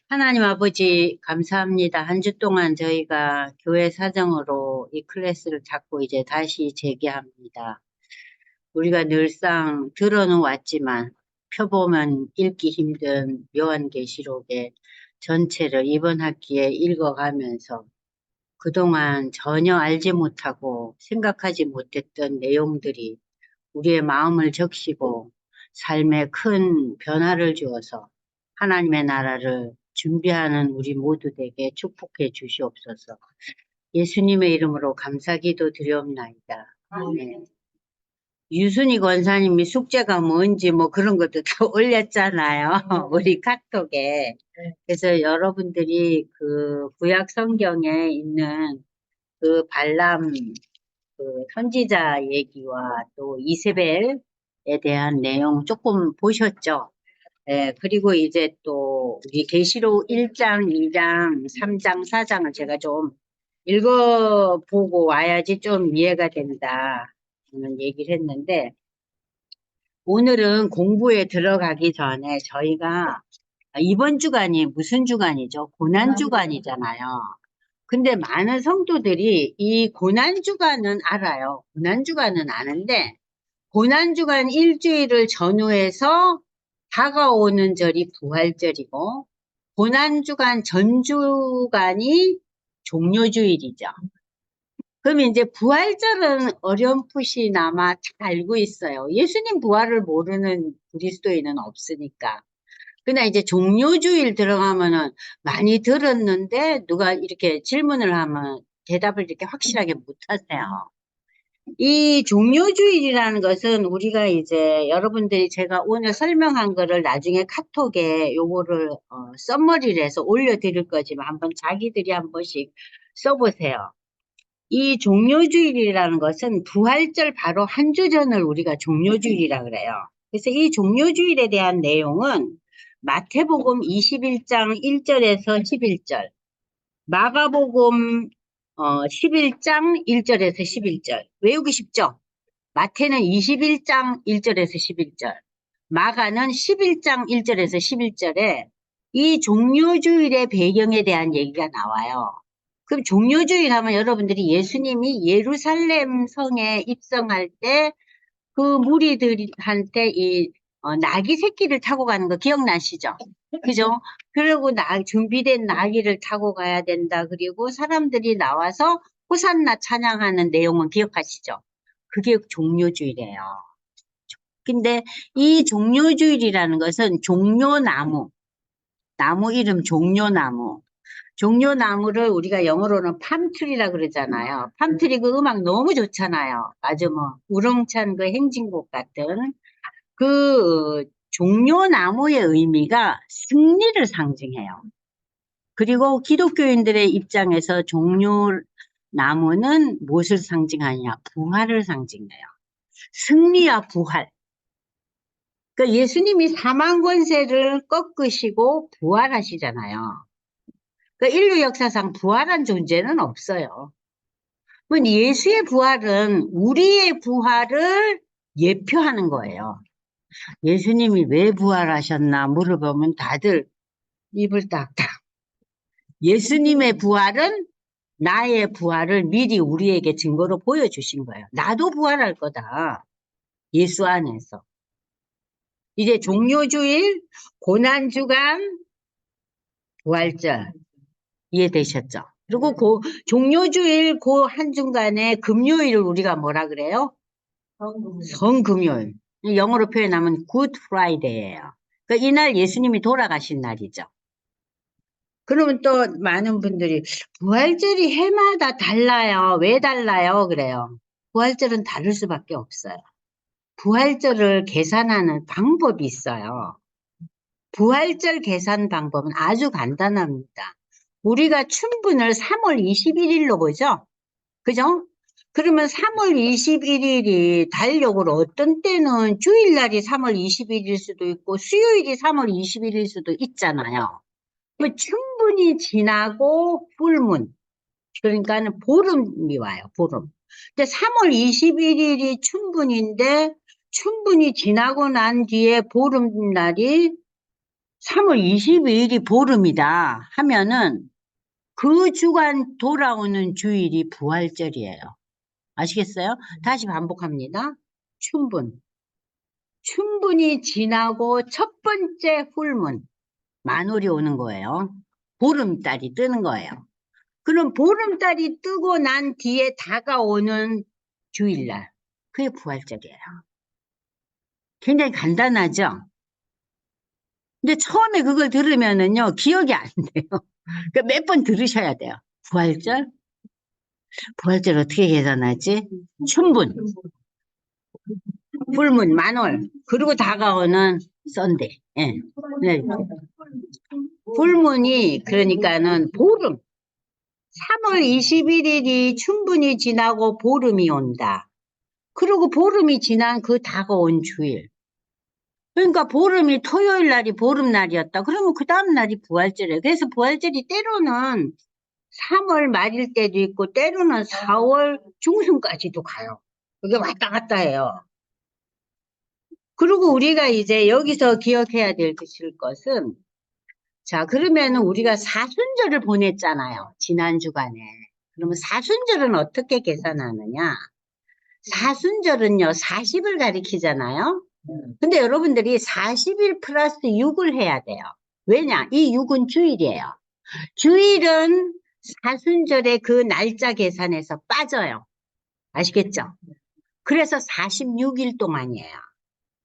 하나님 아버지, 감사합니다. 한 주 동안 저희가 교회 사정으로 이 클래스를 잡고 이제 다시 재개합니다. 우리가 늘상 들어는 왔지만 펴보면 읽기 힘든 요한계시록의 전체를 이번 학기에 읽어가면서 그동안 전혀 알지 못하고 생각하지 못했던 내용들이 우리의 마음을 적시고 삶에 큰 변화를 주어서 하나님의 나라를 준비하는 우리 모두에게 축복해 주시옵소서. 예수님의 이름으로 감사기도 드리옵나이다. 아멘. 유순희 권사님이 숙제가 뭔지 뭐 그런 것도 다 올렸잖아요. 우리 카톡에. 그래서 여러분들이 그 구약 성경에 있는 그 발람 그 선지자 얘기와 또 이세벨에 대한 내용 조금 보셨죠? 예, 그리고 이제 또 우리 계시록 1장, 2장, 3장, 4장을 제가 좀 읽어보고 와야지 좀 이해가 된다. 는 얘기를 했는데 오늘은 공부에 들어가기 전에 저희가 이번 주간이 무슨 주간이죠? 고난주간이잖아요. 근데 많은 성도들이 이 고난주간은 알아요. 고난주간은 아는데 고난주간 일주일을 전후해서 다가오는 절이 부활절이고 고난주간 전주간이 종료주일이죠. 그럼 이제 부활절은 어렴풋이나마 잘 알고 있어요. 예수님 부활을 모르는 그리스도인은 없으니까. 근데 이제 종료주일 들어가면은 많이 들었는데 누가 이렇게 질문을 하면 대답을 이렇게 확실하게 못 하세요. 이 종료주일이라는 것은 우리가 이제 여러분들이 제가 오늘 설명한 거를 나중에 카톡에 요거를 썸머리를 해서 올려드릴 거지만 한번 자기들이 한 번씩 써보세요. 이 종료주일이라는 것은 부활절 바로 한 주 전을 우리가 종료주일이라 그래요. 그래서 이 종료주일에 대한 내용은 마태복음 21장 1절에서 11절, 마가복음 11장 1절에서 11절. 외우기 쉽죠? 마태는 21장 1절에서 11절, 마가는 11장 1절에서 11절에 이 종료주일의 배경에 대한 얘기가 나와요. 그럼 종료주일 하면 여러분들이 예수님이 예루살렘 성에 입성할 때 그 무리들한테 이 나귀 새끼를 타고 가는 거 기억나시죠? 그죠? 그리고 준비된 나귀를 타고 가야 된다. 그리고 사람들이 나와서 호산나 찬양하는 내용은 기억하시죠? 그게 종료주일이에요. 근데 이 종료주일이라는 것은 종료나무, 나무 이름 종료나무. 종료나무를 우리가 영어로는 팜트리라 그러잖아요. 팜트리 그 음악 너무 좋잖아요. 아주 뭐 우렁찬 그 행진곡 같은 그 종료나무의 의미가 승리를 상징해요. 그리고 기독교인들의 입장에서 종료나무는 무엇을 상징하냐? 부활을 상징해요. 승리와 부활. 그러니까 예수님이 사망 권세를 꺾으시고 부활하시잖아요. 그러니까 인류 역사상 부활한 존재는 없어요. 예수의 부활은 우리의 부활을 예표하는 거예요. 예수님이 왜 부활하셨나 물어보면 다들 입을 딱딱. 예수님의 부활은 나의 부활을 미리 우리에게 증거로 보여주신 거예요. 나도 부활할 거다. 예수 안에서. 이제 종료주일, 고난주간, 부활절 이해되셨죠? 그리고 종료주일 그 한중간에 금요일을 우리가 뭐라 그래요? 성금요일. 영어로 표현하면 Good Friday예요. 그러니까 이날 예수님이 돌아가신 날이죠. 그러면 또 많은 분들이 부활절이 해마다 달라요. 왜 달라요? 그래요. 부활절은 다를 수밖에 없어요. 부활절을 계산하는 방법이 있어요. 부활절 계산 방법은 아주 간단합니다. 우리가 춘분을 3월 21일로 보죠? 그죠? 그러면 3월 21일이 달력으로 어떤 때는 주일날이 3월 20일일 수도 있고 수요일이 3월 20일일 수도 있잖아요. 그 춘분이 지나고 풀문, 그러니까는 보름이 와요, 보름. 근데 3월 21일이 춘분인데 춘분이 지나고 난 뒤에 보름날이 3월 22일이 보름이다 하면은 그 주간 돌아오는 주일이 부활절이에요. 아시겠어요? 다시 반복합니다. 춘분. 춘분이 지나고 첫 번째 풀문, 만월이 오는 거예요. 보름달이 뜨는 거예요. 그럼 보름달이 뜨고 난 뒤에 다가오는 주일날, 그게 부활절이에요. 굉장히 간단하죠? 근데 처음에 그걸 들으면은요, 기억이 안 돼요. 그러니까 몇 번 들으셔야 돼요. 부활절? 부활절 어떻게 계산하지? 춘분, 불문, 만월, 그리고 다가오는 썬데이. 예. 네. 불문이 그러니까는 보름. 3월 21일이 충분히 지나고 보름이 온다. 그리고 보름이 지난 그 다가온 주일. 그러니까 보름이 토요일 날이 보름날이었다. 그러면 그 다음 날이 부활절이에요. 그래서 부활절이 때로는 3월 말일 때도 있고 때로는 4월 중순까지도 가요. 그게 왔다 갔다 해요. 그리고 우리가 이제 여기서 기억해야 될 것은 자, 그러면은 우리가 사순절을 보냈잖아요. 지난 주간에. 그러면 사순절은 어떻게 계산하느냐? 사순절은요, 40을 가리키잖아요. 근데 여러분들이 40일 플러스 6을 해야 돼요. 왜냐? 이 6은 주일이에요. 주일은 사순절의 그 날짜 계산에서 빠져요. 아시겠죠? 그래서 46일 동안이에요.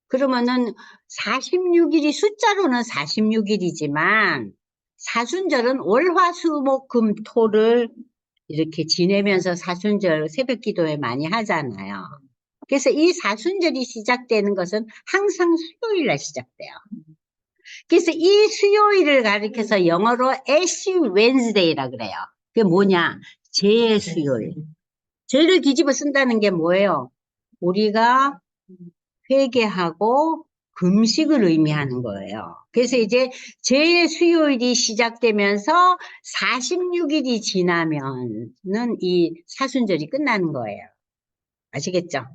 그러면은 46일이 숫자로는 46일이지만 사순절은 월화수목금토를 이렇게 지내면서 사순절 새벽 기도회 많이 하잖아요. 그래서 이 사순절이 시작되는 것은 항상 수요일 날 시작돼요. 그래서 이 수요일을 가리켜서 영어로 Ash Wednesday라 그래요. 그게 뭐냐? 제 수요일. 죄를 뒤집어 쓴다는 게 뭐예요? 우리가 회개하고 금식을 의미하는 거예요. 그래서 이제 제 수요일이 시작되면서 46일이 지나면은 이 사순절이 끝나는 거예요. 아시겠죠?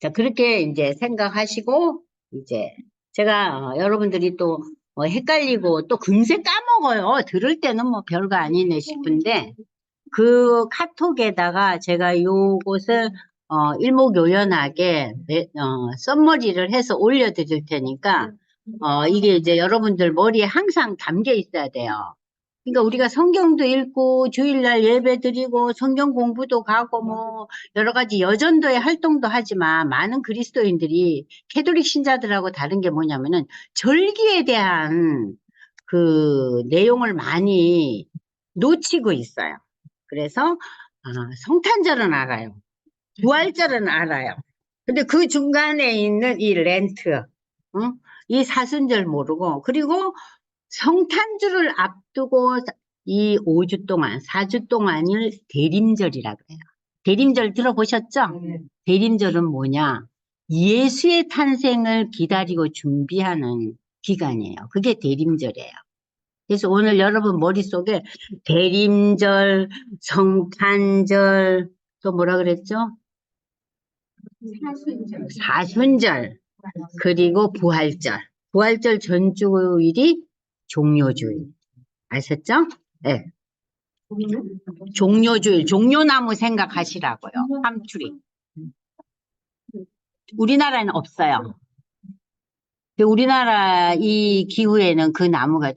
자, 그렇게 이제 생각하시고, 이제 제가 여러분들이 또 헷갈리고 또 금세 까먹어요. 들을 때는 뭐 별거 아니네 싶은데, 그 카톡에다가 제가 요것을 일목요연하게 썸머리를 해서 올려드릴 테니까 이게 이제 여러분들 머리에 항상 담겨 있어야 돼요. 그러니까 우리가 성경도 읽고 주일날 예배 드리고 성경 공부도 가고 뭐 여러 가지 여전도의 활동도 하지만 많은 그리스도인들이 캐톨릭 신자들하고 다른 게 뭐냐면은 절기에 대한 그 내용을 많이 놓치고 있어요. 그래서 성탄절은 알아요. 부활절은 알아요. 근데 그 중간에 있는 이 렌트, 이 사순절 모르고 그리고 성탄절을 앞두고 이 5주 동안, 4주 동안을 대림절이라 그래요. 대림절 들어보셨죠? 대림절은 뭐냐? 예수의 탄생을 기다리고 준비하는 기간이에요. 그게 대림절이에요. 그래서 오늘 여러분 머릿속에 대림절, 성탄절, 또 뭐라 그랬죠? 사순절, 그리고 부활절. 부활절 전주일이 종료주일. 아셨죠? 네. 종료주일, 종료나무 생각하시라고요. 함추리. 우리나라에는 없어요. 우리나라 이 기후에는 그 나무가,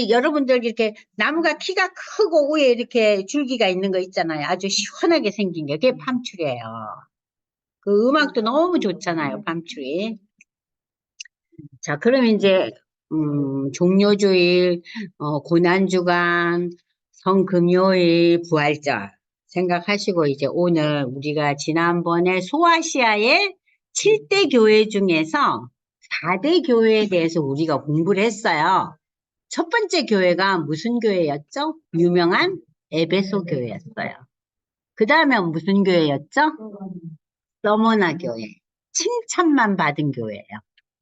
여러분들 이렇게 나무가 키가 크고 위에 이렇게 줄기가 있는 거 있잖아요. 아주 시원하게 생긴 게, 그게 팜추리예요. 그 음악도 너무 좋잖아요, 팜추리. 자, 그럼 이제, 종료주일, 고난주간, 성금요일, 부활절 생각하시고 이제 오늘 우리가 지난번에 소아시아의 7대 교회 중에서 4대 교회에 대해서 우리가 공부를 했어요. 첫 번째 교회가 무슨 교회였죠? 유명한 에베소 교회였어요. 그 다음에 무슨 교회였죠? 서머나 교회. 칭찬만 받은 교회예요.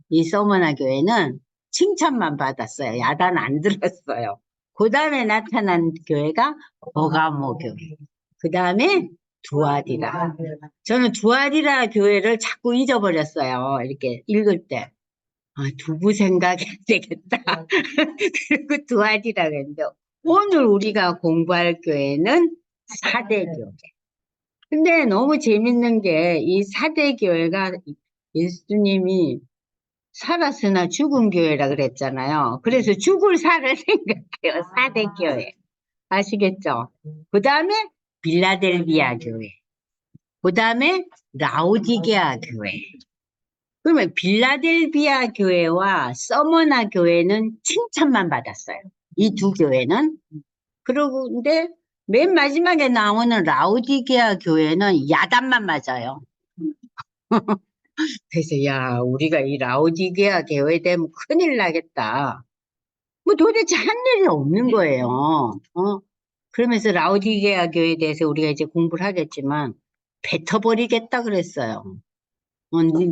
이 서머나 교회는 칭찬만 받았어요. 야단 안 들었어요. 그 다음에 나타난 교회가 버가모 교회. 그 다음에 두아디라. 저는 두아디라 교회를 자꾸 잊어버렸어요. 이렇게 읽을 때. 두부 생각해야 되겠다. 그리고 두 아디라 그랬는데, 오늘 우리가 공부할 교회는 사대교회. 근데 너무 재밌는 게, 이 사대교회가 예수님이 살았으나 죽은 교회라 그랬잖아요. 그래서 죽을 살을 생각해요. 사대교회. 아시겠죠? 그 다음에 빌라델비아 교회. 그 다음에 라오디게아 교회. 그러면 빌라델비아 교회와 서머나 교회는 칭찬만 받았어요. 이 두 교회는. 그런데 맨 마지막에 나오는 라오디게아 교회는 야단만 맞아요. 그래서 야, 우리가 이 라오디게아 교회 되면 큰일 나겠다. 뭐 도대체 한 일이 없는 거예요. 그러면서 라오디게아 교회에 대해서 우리가 이제 공부를 하겠지만 뱉어버리겠다 그랬어요.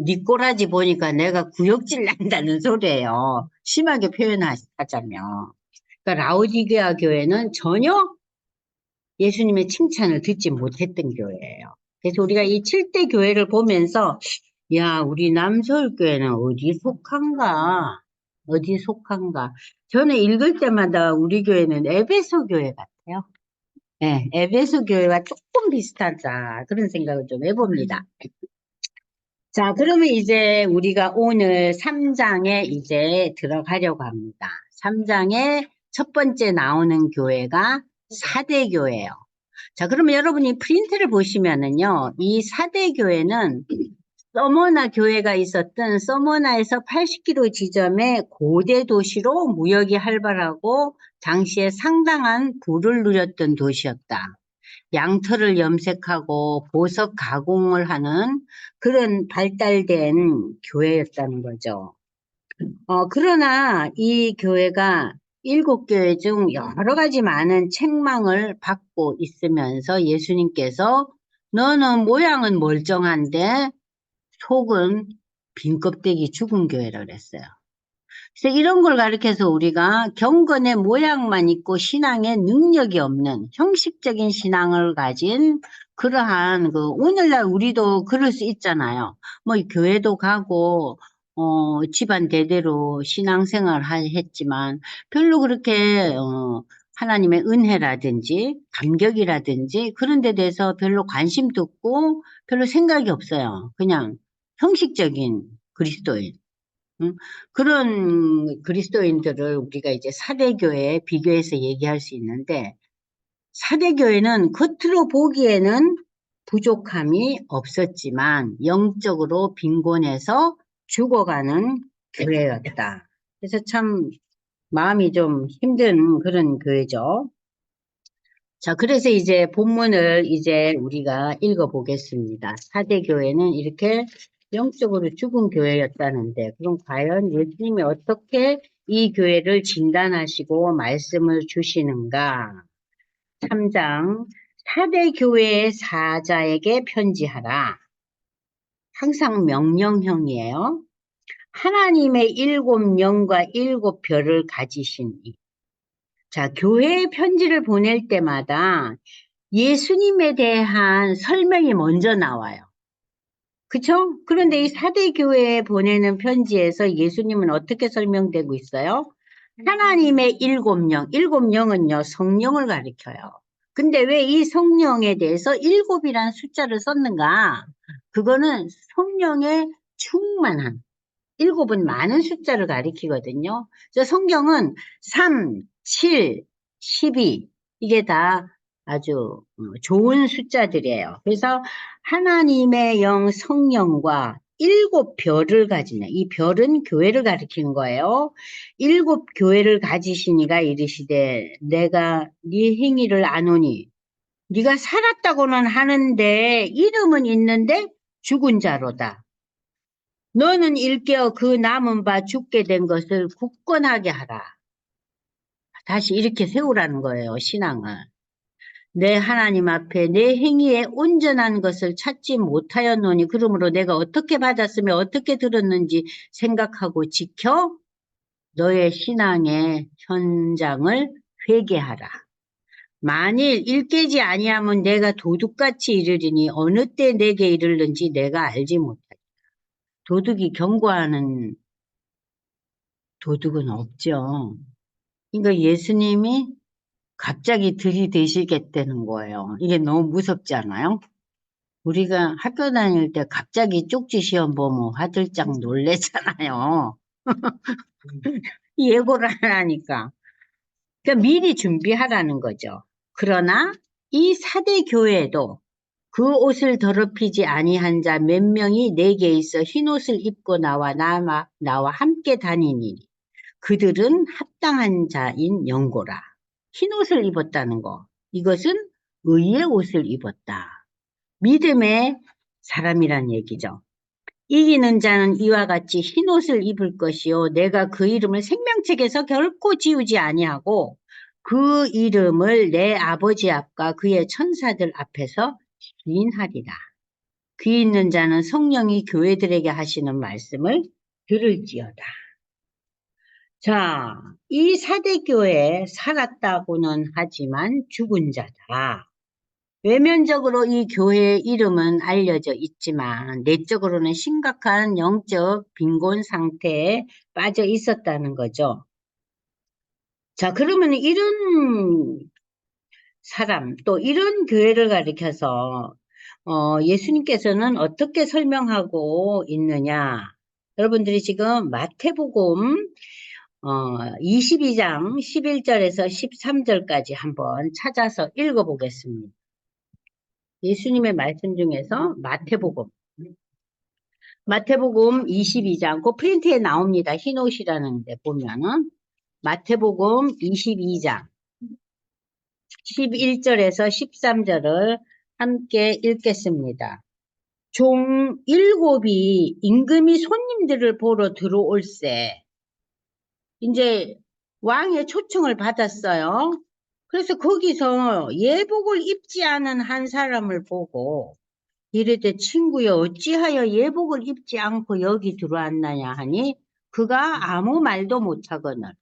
니 꼬라지 보니까 내가 구역질 난다는 소리예요. 심하게 표현하자면. 그러니까 라오디게아 교회는 전혀 예수님의 칭찬을 듣지 못했던 교회예요. 그래서 우리가 이 7대 교회를 보면서 야, 우리 남서울교회는 어디 속한가? 어디 속한가? 저는 읽을 때마다 우리 교회는 에베소 교회 같아요. 네, 에베소 교회와 조금 비슷하다. 그런 생각을 좀 해봅니다. 자, 그러면 이제 우리가 오늘 3장에 이제 들어가려고 합니다. 3장에 첫 번째 나오는 교회가 사대교회예요. 자, 그러면 여러분이 프린트를 보시면은요, 이 사대교회는 서머나 교회가 있었던 서머나에서 80km 지점의 고대 도시로 무역이 활발하고 당시에 상당한 부를 누렸던 도시였다. 양털을 염색하고 보석 가공을 하는 그런 발달된 교회였다는 거죠. 그러나 이 교회가 7교회 중 여러 가지 많은 책망을 받고 있으면서 예수님께서 너는 모양은 멀쩡한데 속은 빈 껍데기 죽은 교회라 그랬어요. 그래서 이런 걸 가르쳐서 우리가 경건의 모양만 있고 신앙의 능력이 없는 형식적인 신앙을 가진 그러한 오늘날 우리도 그럴 수 있잖아요. 뭐 교회도 가고 집안 대대로 신앙생활 했지만 별로 그렇게 하나님의 은혜라든지 감격이라든지 그런 데 대해서 별로 관심도 없고 별로 생각이 없어요. 그냥 형식적인 그리스도인. 그런 그리스도인들을 우리가 이제 사대교회에 비교해서 얘기할 수 있는데, 사대교회는 겉으로 보기에는 부족함이 없었지만, 영적으로 빈곤해서 죽어가는 교회였다. 그래서 참 마음이 좀 힘든 그런 교회죠. 자, 그래서 이제 본문을 이제 우리가 읽어보겠습니다. 사대교회는 이렇게 영적으로 죽은 교회였다는데, 그럼 과연 예수님이 어떻게 이 교회를 진단하시고 말씀을 주시는가? 3장, 사대교회의 사자에게 편지하라. 항상 명령형이에요. 하나님의 7영과 7별을 가지신 이. 자, 교회에 편지를 보낼 때마다 예수님에 대한 설명이 먼저 나와요. 그쵸? 그런데 이 사대교회에 보내는 편지에서 예수님은 어떻게 설명되고 있어요? 하나님의 7영, 7영은요, 성령을 가리켜요. 근데 왜 이 성령에 대해서 7이라는 숫자를 썼는가? 그거는 성령의 충만함. 7은 많은 숫자를 가리키거든요. 그래서 성경은 3, 7, 12 이게 다 아주 좋은 숫자들이에요. 그래서 하나님의 영 성령과 7별을 가지는 이 별은 교회를 가리키는 거예요. 7교회를 가지시니가 이르시되 내가 네 행위를 아노니 네가 살았다고는 하는데 이름은 있는데 죽은 자로다. 너는 일깨어 그 남은 바 죽게 된 것을 굳건하게 하라. 다시 이렇게 세우라는 거예요, 신앙을. 내 하나님 앞에 내 행위에 온전한 것을 찾지 못하였노니 그러므로 내가 어떻게 받았으며 어떻게 들었는지 생각하고 지켜 너의 신앙의 현장을 회개하라. 만일 일깨지 아니하면 내가 도둑같이 이르리니 어느 때 내게 이르는지 내가 알지 못하리라. 도둑이 경고하는 도둑은 없죠. 그러니까 예수님이 갑자기 들이대시겠다는 거예요. 이게 너무 무섭지 않아요? 우리가 학교 다닐 때 갑자기 쪽지 시험 보면 화들짝 놀래잖아요. 예고를 안 하니까. 그러니까 미리 준비하라는 거죠. 그러나 이 사대 교회에도 그 옷을 더럽히지 아니한 자 몇 명이 내게 있어 흰 옷을 입고 나와 함께 다니니 그들은 합당한 자인 영고라. 흰 옷을 입었다는 거. 이것은 의의 옷을 입었다. 믿음의 사람이란 얘기죠. 이기는 자는 이와 같이 흰 옷을 입을 것이요 내가 그 이름을 생명책에서 결코 지우지 아니하고 그 이름을 내 아버지 앞과 그의 천사들 앞에서 시인하리라. 귀 있는 자는 성령이 교회들에게 하시는 말씀을 들을지어다. 자, 이 사대교회에 살았다고는 하지만 죽은 자다. 외면적으로 이 교회의 이름은 알려져 있지만 내적으로는 심각한 영적 빈곤 상태에 빠져 있었다는 거죠. 자, 그러면 이런 사람, 또 이런 교회를 가리켜서 예수님께서는 어떻게 설명하고 있느냐? 여러분들이 지금 마태복음 22장 11절에서 13절까지 한번 찾아서 읽어보겠습니다. 예수님의 말씀 중에서 마태복음 22장, 그 프린트에 나옵니다. 흰옷이라는 데 보면은, 마태복음 22장 11절에서 13절을 함께 읽겠습니다. 종 7이 임금이 손님들을 보러 들어올세. 이제 왕의 초청을 받았어요. 그래서 거기서 예복을 입지 않은 한 사람을 보고 이르되 친구여 어찌하여 예복을 입지 않고 여기 들어왔나냐 하니 그가 아무 말도 못하거늘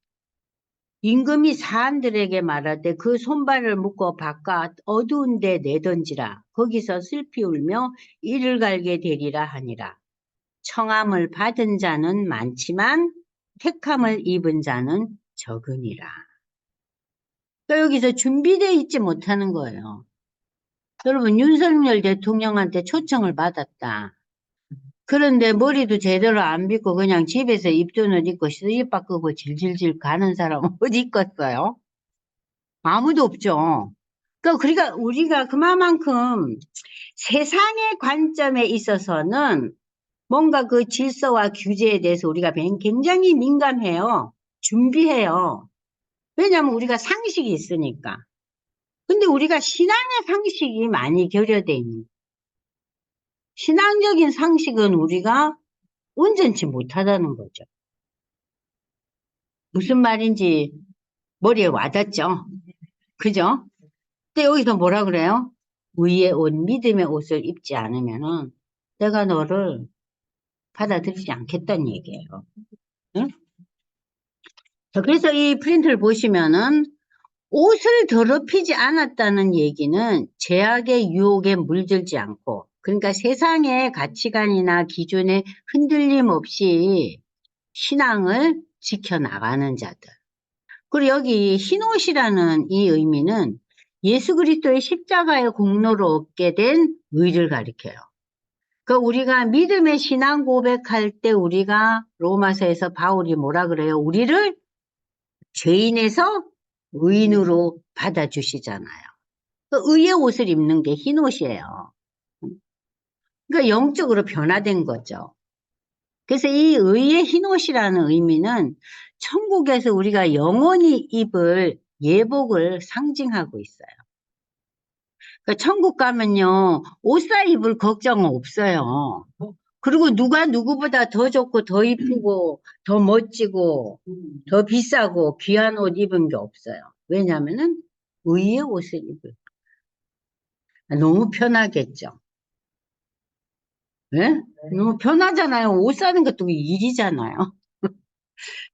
임금이 사람들에게 말하되 그 손발을 묶어 바깥 어두운 데 내던지라 거기서 슬피 울며 이를 갈게 되리라 하니라. 청함을 받은 자는 많지만 택함을 입은 자는 적으니라. 그러니까 여기서 준비되어 있지 못하는 거예요. 여러분 윤석열 대통령한테 초청을 받았다. 그런데 머리도 제대로 안 빗고 그냥 집에서 입조는 입고 시집 바꾸고 질질질 가는 사람은 어디 있겠어요? 아무도 없죠. 그러니까 우리가 그만큼 세상의 관점에 있어서는 뭔가 그 질서와 규제에 대해서 우리가 굉장히 민감해요. 준비해요. 왜냐하면 우리가 상식이 있으니까. 근데 우리가 신앙의 상식이 많이 결여돼 있는 거예요. 신앙적인 상식은 우리가 온전치 못하다는 거죠. 무슨 말인지 머리에 와닿죠? 그죠? 근데 여기서 뭐라 그래요? 의의 옷, 믿음의 옷을 입지 않으면은 내가 너를 받아들이지 않겠다는 얘기예요. 응? 자, 그래서 이 프린트를 보시면은 옷을 더럽히지 않았다는 얘기는 제약의 유혹에 물들지 않고, 그러니까 세상의 가치관이나 기준에 흔들림 없이 신앙을 지켜나가는 자들. 그리고 여기 흰옷이라는 이 의미는 예수 그리스도의 십자가의 공로로 얻게 된 의를 가리켜요. 그러니까 우리가 믿음의 신앙 고백할 때 우리가 로마서에서 바울이 뭐라 그래요? 우리를 죄인에서 의인으로 받아주시잖아요. 그 의의 옷을 입는 게 흰옷이에요. 그러니까 영적으로 변화된 거죠. 그래서 이 의의 흰옷이라는 의미는 천국에서 우리가 영원히 입을 예복을 상징하고 있어요. 그러니까 천국 가면요, 옷 사 입을 걱정은 없어요. 그리고 누가 누구보다 더 좋고 더 이쁘고 더 멋지고 더 비싸고 귀한 옷 입은 게 없어요. 왜냐하면은 의의 옷을 입을. 너무 편하겠죠. 예? 너무 편하잖아요. 옷 사는 것도 일이잖아요.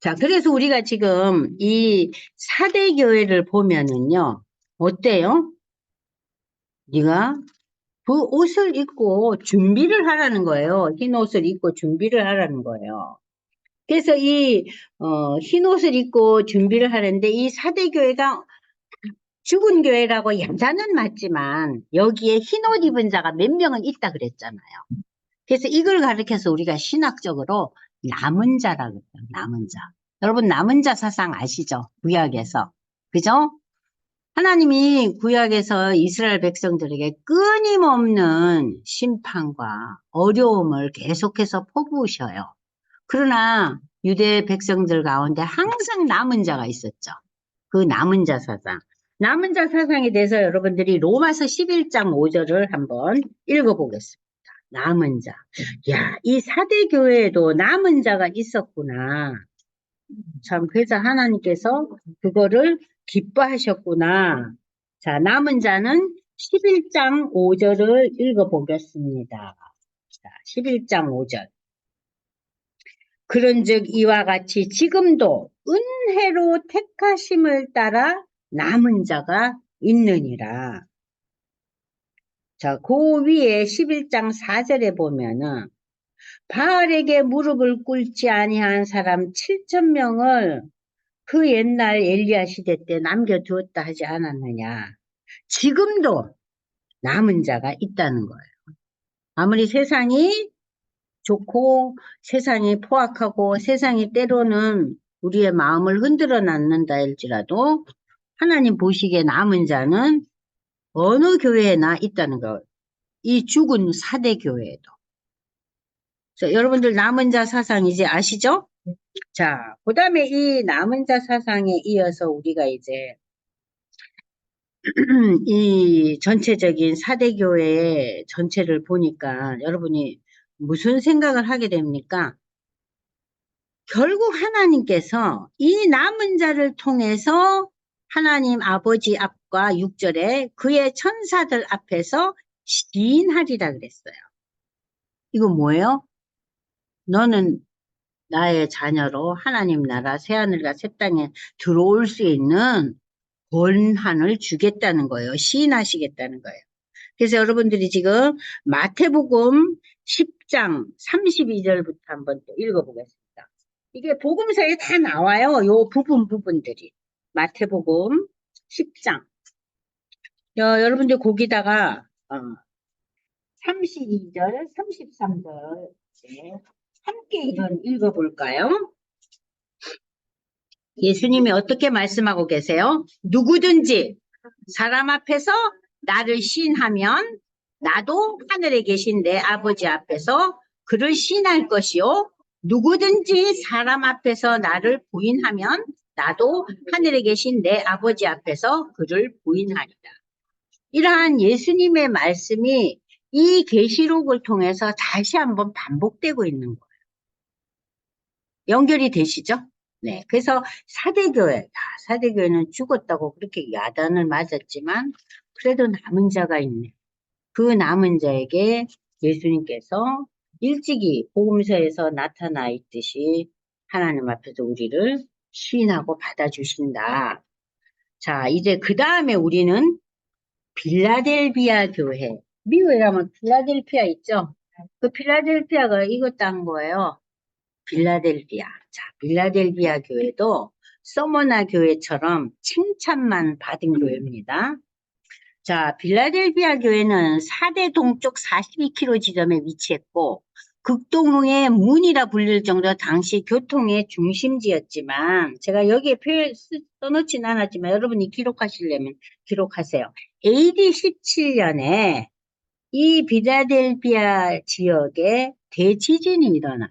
자, 그래서 우리가 지금 이 사대교회를 보면은요, 어때요? 네가 그 옷을 입고 준비를 하라는 거예요. 흰 옷을 입고 준비를 하라는 거예요. 그래서 흰 옷을 입고 준비를 하는데 이 사대교회가 죽은 교회라고 여자는 맞지만 여기에 흰 옷 입은 자가 몇 명은 있다 그랬잖아요. 그래서 이걸 가리켜서 우리가 신학적으로 남은 자라 그래요. 남은 자. 여러분 남은 자 사상 아시죠? 구약에서. 그죠? 하나님이 구약에서 이스라엘 백성들에게 끊임없는 심판과 어려움을 계속해서 퍼부으셔요. 그러나 유대 백성들 가운데 항상 남은 자가 있었죠. 그 남은 자 사상. 남은 자 사상에 대해서 여러분들이 로마서 11장 5절을 한번 읽어보겠습니다. 남은 자. 야, 이 사대 교회에도 남은 자가 있었구나. 참, 그래서 하나님께서 그거를 기뻐하셨구나. 자, 남은 자는 11장 5절을 읽어보겠습니다. 자, 11장 5절. 그런즉 이와 같이 지금도 은혜로 택하심을 따라 남은 자가 있느니라. 자, 그 위에 11장 4절에 보면은 바알에게 무릎을 꿇지 아니한 사람 7,000명을 그 옛날 엘리야 시대 때 남겨두었다 하지 않았느냐. 지금도 남은 자가 있다는 거예요. 아무리 세상이 좋고 세상이 포악하고 세상이 때로는 우리의 마음을 흔들어 놨는다 할지라도 하나님 보시기에 남은 자는 어느 교회에나 있다는 거. 이 죽은 사대 교회에도. 자, 여러분들 남은 자 사상 이제 아시죠? 자, 그 다음에 이 남은 자 사상에 이어서 우리가 이제 이 전체적인 사대교회 전체를 보니까 여러분이 무슨 생각을 하게 됩니까? 결국 하나님께서 이 남은 자를 통해서 하나님 아버지 앞과 6절에 그의 천사들 앞에서 시인하리라 그랬어요. 이거 뭐예요? 너는 나의 자녀로 하나님 나라 새하늘과 새 땅에 들어올 수 있는 권한을 주겠다는 거예요. 시인하시겠다는 거예요. 그래서 여러분들이 지금 마태복음 10장 32절부터 한번 또 읽어보겠습니다. 이게 복음서에 다 나와요. 요 부분들이. 마태복음 10장. 여러분들 거기다가 32절, 33절 함께 이건 읽어볼까요? 예수님이 어떻게 말씀하고 계세요? 누구든지 사람 앞에서 나를 시인하면 나도 하늘에 계신 내 아버지 앞에서 그를 시인할 것이요. 누구든지 사람 앞에서 나를 부인하면 나도 하늘에 계신 내 아버지 앞에서 그를 부인하리라. 이러한 예수님의 말씀이 이 계시록을 통해서 다시 한번 반복되고 있는 거예요. 연결이 되시죠? 네. 그래서 사대교회는 죽었다고 그렇게 야단을 맞았지만 그래도 남은 자가 있네. 그 남은 자에게 예수님께서 일찍이 복음서에서 나타나 있듯이 하나님 앞에서 우리를 시인하고 받아주신다. 자, 이제 그 다음에 우리는 빌라델비아 교회. 미국에 가면 필라델피아 있죠? 그 필라델피아가 이것 딴 거예요. 빌라델비아. 자, 빌라델비아 교회도 서머나 교회처럼 칭찬만 받은 교회입니다. 자, 빌라델비아 교회는 4대 동쪽 42km 지점에 위치했고 극동의 문이라 불릴 정도로 당시 교통의 중심지였지만 제가 여기에 써놓진 않았지만 여러분이 기록하시려면 기록하세요. AD 17년에 이 빌라델비아 지역에 대지진이 일어나요.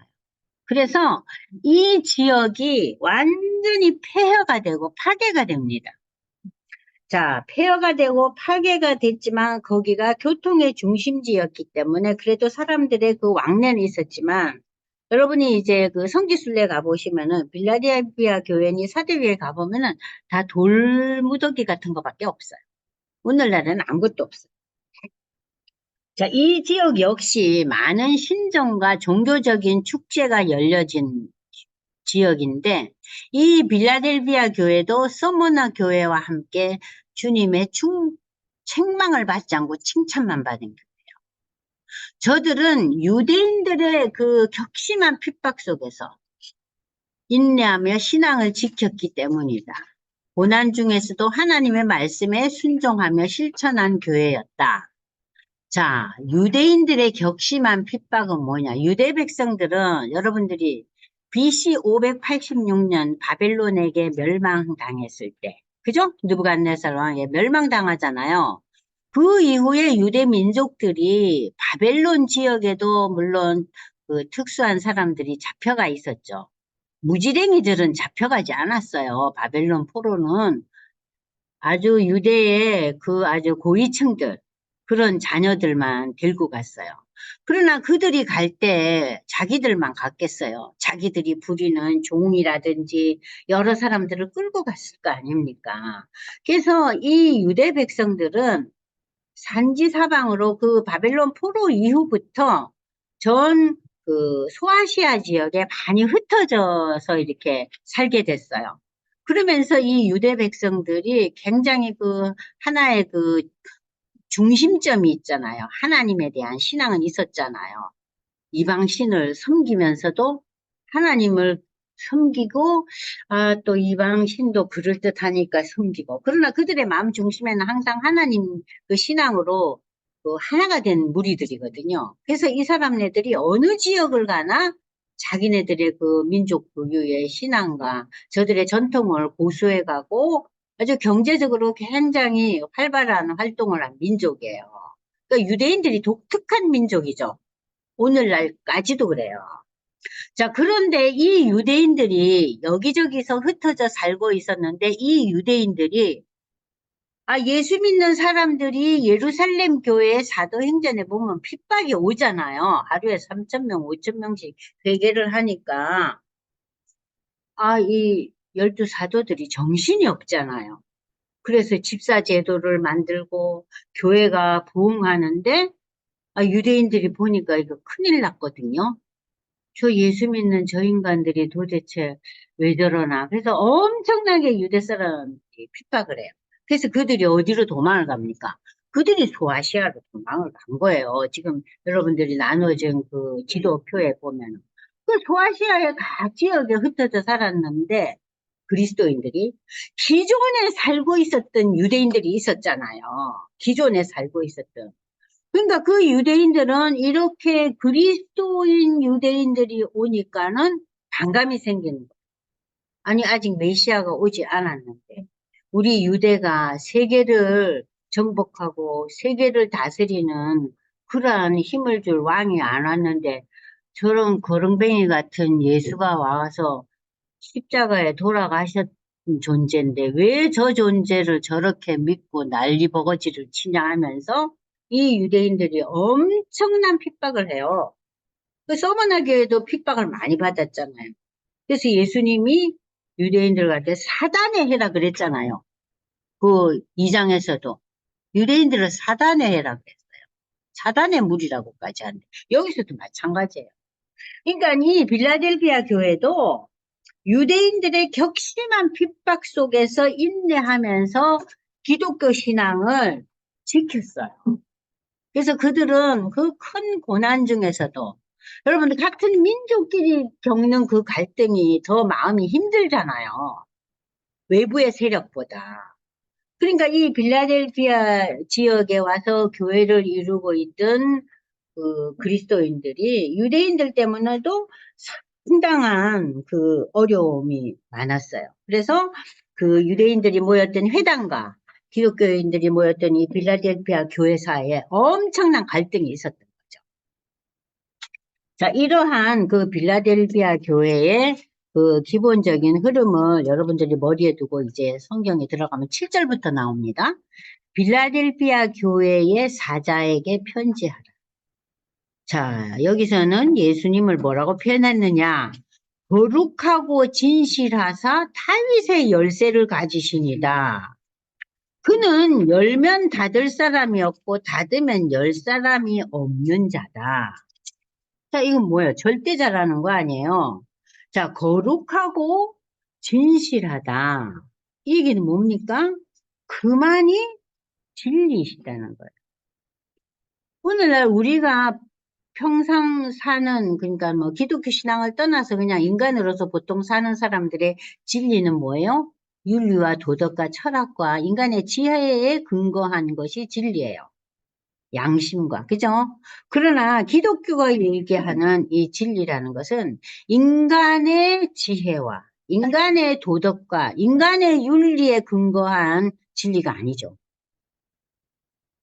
그래서 이 지역이 완전히 폐허가 되고 파괴가 됩니다. 자, 폐허가 되고 파괴가 됐지만 거기가 교통의 중심지였기 때문에 그래도 사람들의 그 왕래는 있었지만 여러분이 이제 그 성지순례 가보시면은 빌라델비아 교회니 사대교회 가보면은 다 돌무더기 같은 거밖에 없어요. 오늘날에는 아무것도 없어요. 자, 이 지역 역시 많은 신정과 종교적인 축제가 열려진 지역인데 이 빌라델비아 교회도 서머나 교회와 함께 주님의 책망을 받지 않고 칭찬만 받은 교회예요. 저들은 유대인들의 그 격심한 핍박 속에서 인내하며 신앙을 지켰기 때문이다. 고난 중에서도 하나님의 말씀에 순종하며 실천한 교회였다. 자, 유대인들의 격심한 핍박은 뭐냐? 유대 백성들은 여러분들이 BC 586년 바벨론에게 멸망당했을 때, 그죠? 느부갓네살 왕에게 멸망당하잖아요. 그 이후에 유대 민족들이 바벨론 지역에도 물론 그 특수한 사람들이 잡혀가 있었죠. 무지랭이들은 잡혀가지 않았어요. 바벨론 포로는 아주 유대의 그 아주 고위층들, 그런 자녀들만 데리고 갔어요. 그러나 그들이 갈 때 자기들만 갔겠어요. 자기들이 부리는 종이라든지 여러 사람들을 끌고 갔을 거 아닙니까? 그래서 이 유대 백성들은 산지 사방으로 그 바벨론 포로 이후부터 전 그 소아시아 지역에 많이 흩어져서 이렇게 살게 됐어요. 그러면서 이 유대 백성들이 굉장히 그 하나의 그 중심점이 있잖아요. 하나님에 대한 신앙은 있었잖아요. 이방 신을 섬기면서도 하나님을 섬기고 또 이방 신도 그럴듯하니까 섬기고 그러나 그들의 마음 중심에는 항상 하나님 그 신앙으로 그 하나가 된 무리들이거든요. 그래서 이 사람네들이 어느 지역을 가나 자기네들의 그 민족 고유의 신앙과 저들의 전통을 고수해 가고 아주 경제적으로 굉장히 활발한 활동을 한 민족이에요. 그러니까 유대인들이 독특한 민족이죠. 오늘날까지도 그래요. 자, 그런데 이 유대인들이 여기저기서 흩어져 살고 있었는데 이 유대인들이 예수 믿는 사람들이 예루살렘 교회의 사도행전에 보면 핍박이 오잖아요. 하루에 3,000명, 5,000명씩 회개를 하니까 이 열두 사도들이 정신이 없잖아요. 그래서 집사 제도를 만들고 교회가 부흥하는데 유대인들이 보니까 이거 큰일 났거든요. 저 예수 믿는 저 인간들이 도대체 왜 저러나. 그래서 엄청나게 유대 사람들이 핍박을 해요. 그래서 그들이 어디로 도망을 갑니까? 그들이 소아시아로 도망을 간 거예요. 지금 여러분들이 나눠진 그 지도표에 보면은. 그 소아시아의 각 지역에 흩어져 살았는데 그리스도인들이 기존에 살고 있었던 유대인들이 있었잖아요. 기존에 살고 있었던. 그러니까 그 유대인들은 이렇게 그리스도인 유대인들이 오니까는 반감이 생기는 거예요. 아니, 아직 메시아가 오지 않았는데, 우리 유대가 세계를 정복하고 세계를 다스리는 그러한 힘을 줄 왕이 안 왔는데, 저런 거렁뱅이 같은 예수가 와서 십자가에 돌아가셨던 존재인데 왜 저 존재를 저렇게 믿고 난리버거지를 치냐 하면서 이 유대인들이 엄청난 핍박을 해요. 그 서머나 교회도 핍박을 많이 받았잖아요. 그래서 예수님이 유대인들한테 사단의 해라 그랬잖아요. 그 2장에서도 유대인들을 사단의 해라 그랬어요. 사단의 무리라고까지 하는데 여기서도 마찬가지예요. 그러니까 이 빌라델비아 교회도 유대인들의 격심한 핍박 속에서 인내하면서 기독교 신앙을 지켰어요. 그래서 그들은 그 큰 고난 중에서도 여러분들 같은 민족끼리 겪는 그 갈등이 더 마음이 힘들잖아요. 외부의 세력보다. 그러니까 이 빌라델피아 지역에 와서 교회를 이루고 있던 그 그리스도인들이 유대인들 때문에도 상당한 그 어려움이 많았어요. 그래서 그 유대인들이 모였던 회당과 기독교인들이 모였던 이 빌라델피아 교회 사이에 엄청난 갈등이 있었던 거죠. 자, 이러한 그 빌라델피아 교회의 그 기본적인 흐름을 여러분들이 머리에 두고 이제 성경에 들어가면 7절부터 나옵니다. 빌라델피아 교회의 사자에게 편지하라. 자, 여기서는 예수님을 뭐라고 표현했느냐? 거룩하고 진실하사 다윗의 열쇠를 가지시니다. 그는 열면 닫을 사람이 없고 닫으면 열 사람이 없는 자다. 자, 이건 뭐예요? 절대자라는 거 아니에요? 자, 거룩하고 진실하다. 이 얘기는 뭡니까? 그만이 진리시다는 거예요. 오늘날 우리가 평상 사는, 그러니까 뭐 기독교 신앙을 떠나서 그냥 인간으로서 보통 사는 사람들의 진리는 뭐예요? 윤리와 도덕과 철학과 인간의 지혜에 근거한 것이 진리예요. 양심과, 그죠? 그러나 기독교가 얘기하는 이 진리라는 것은 인간의 지혜와 인간의 도덕과 인간의 윤리에 근거한 진리가 아니죠.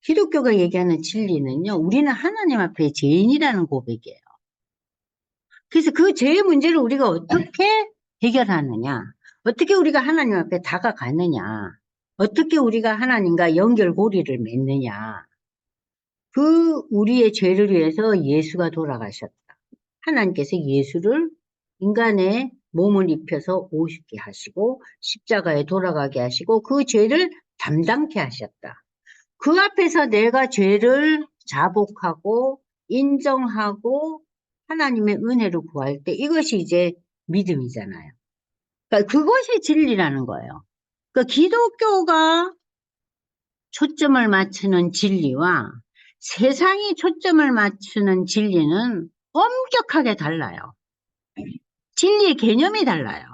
기독교가 얘기하는 진리는요, 우리는 하나님 앞에 죄인이라는 고백이에요. 그래서 그 죄의 문제를 우리가 어떻게 해결하느냐, 어떻게 우리가 하나님 앞에 다가가느냐, 어떻게 우리가 하나님과 연결고리를 맺느냐, 그 우리의 죄를 위해서 예수가 돌아가셨다. 하나님께서 예수를 인간의 몸을 입혀서 오시게 하시고 십자가에 돌아가게 하시고 그 죄를 담당케 하셨다. 그 앞에서 내가 죄를 자복하고 인정하고 하나님의 은혜를 구할 때 이것이 이제 믿음이잖아요. 그러니까 그것이 진리라는 거예요. 그러니까 기독교가 초점을 맞추는 진리와 세상이 초점을 맞추는 진리는 엄격하게 달라요. 진리의 개념이 달라요.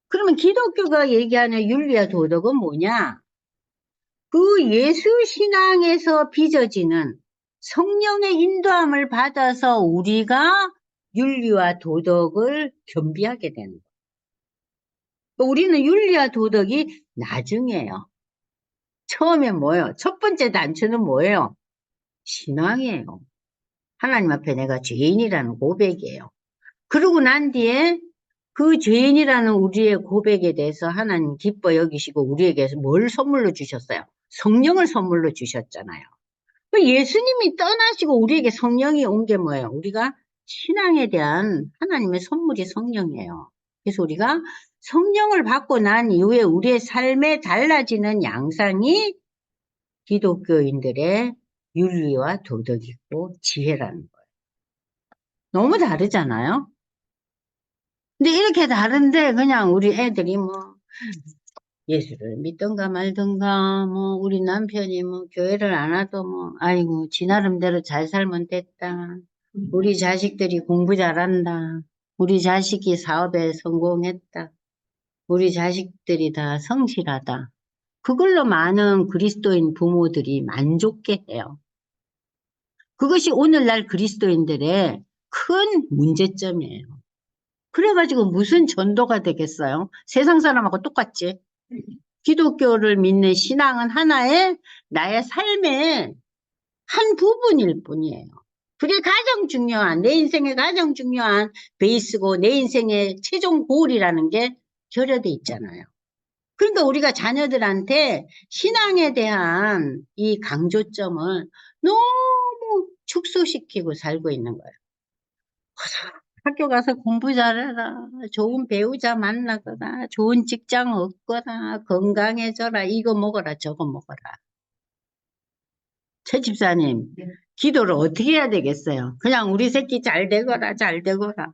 그러면 기독교가 얘기하는 윤리와 도덕은 뭐냐? 그 예수 신앙에서 빚어지는 성령의 인도함을 받아서 우리가 윤리와 도덕을 겸비하게 되는 거예요. 우리는 윤리와 도덕이 나중이에요. 처음에 뭐예요? 첫 번째 단추는 뭐예요? 신앙이에요. 하나님 앞에 내가 죄인이라는 고백이에요. 그러고 난 뒤에 그 죄인이라는 우리의 고백에 대해서 하나님 기뻐 여기시고 우리에게서 뭘 선물로 주셨어요? 성령을 선물로 주셨잖아요. 예수님이 떠나시고 우리에게 성령이 온 게 뭐예요? 우리가 신앙에 대한 하나님의 선물이 성령이에요. 그래서 우리가 성령을 받고 난 이후에 우리의 삶에 달라지는 양상이 기독교인들의 윤리와 도덕이고 지혜라는 거예요. 너무 다르잖아요? 근데 이렇게 다른데 그냥 우리 애들이 뭐 예수를 믿던가 말던가 뭐 우리 남편이 뭐 교회를 안 와도 뭐 아이고 지 나름대로 잘 살면 됐다. 우리 자식들이 공부 잘한다. 우리 자식이 사업에 성공했다. 우리 자식들이 다 성실하다. 그걸로 많은 그리스도인 부모들이 만족해 해요. 그것이 오늘날 그리스도인들의 큰 문제점이에요. 그래가지고 무슨 전도가 되겠어요? 세상 사람하고 똑같지. 기독교를 믿는 신앙은 하나의 나의 삶의 한 부분일 뿐이에요. 그게 가장 중요한, 내 인생의 가장 중요한 베이스고 내 인생의 최종 고울이라는 게 결여돼 있잖아요. 그러니까 우리가 자녀들한테 신앙에 대한 이 강조점을 너무 축소시키고 살고 있는 거예요. 학교 가서 공부 잘해라. 좋은 배우자 만나거나, 좋은 직장 얻거나, 건강해져라. 이거 먹어라, 저거 먹어라. 최 집사님, 기도를 어떻게 해야 되겠어요? 그냥 우리 새끼 잘 되거라, 잘 되거라.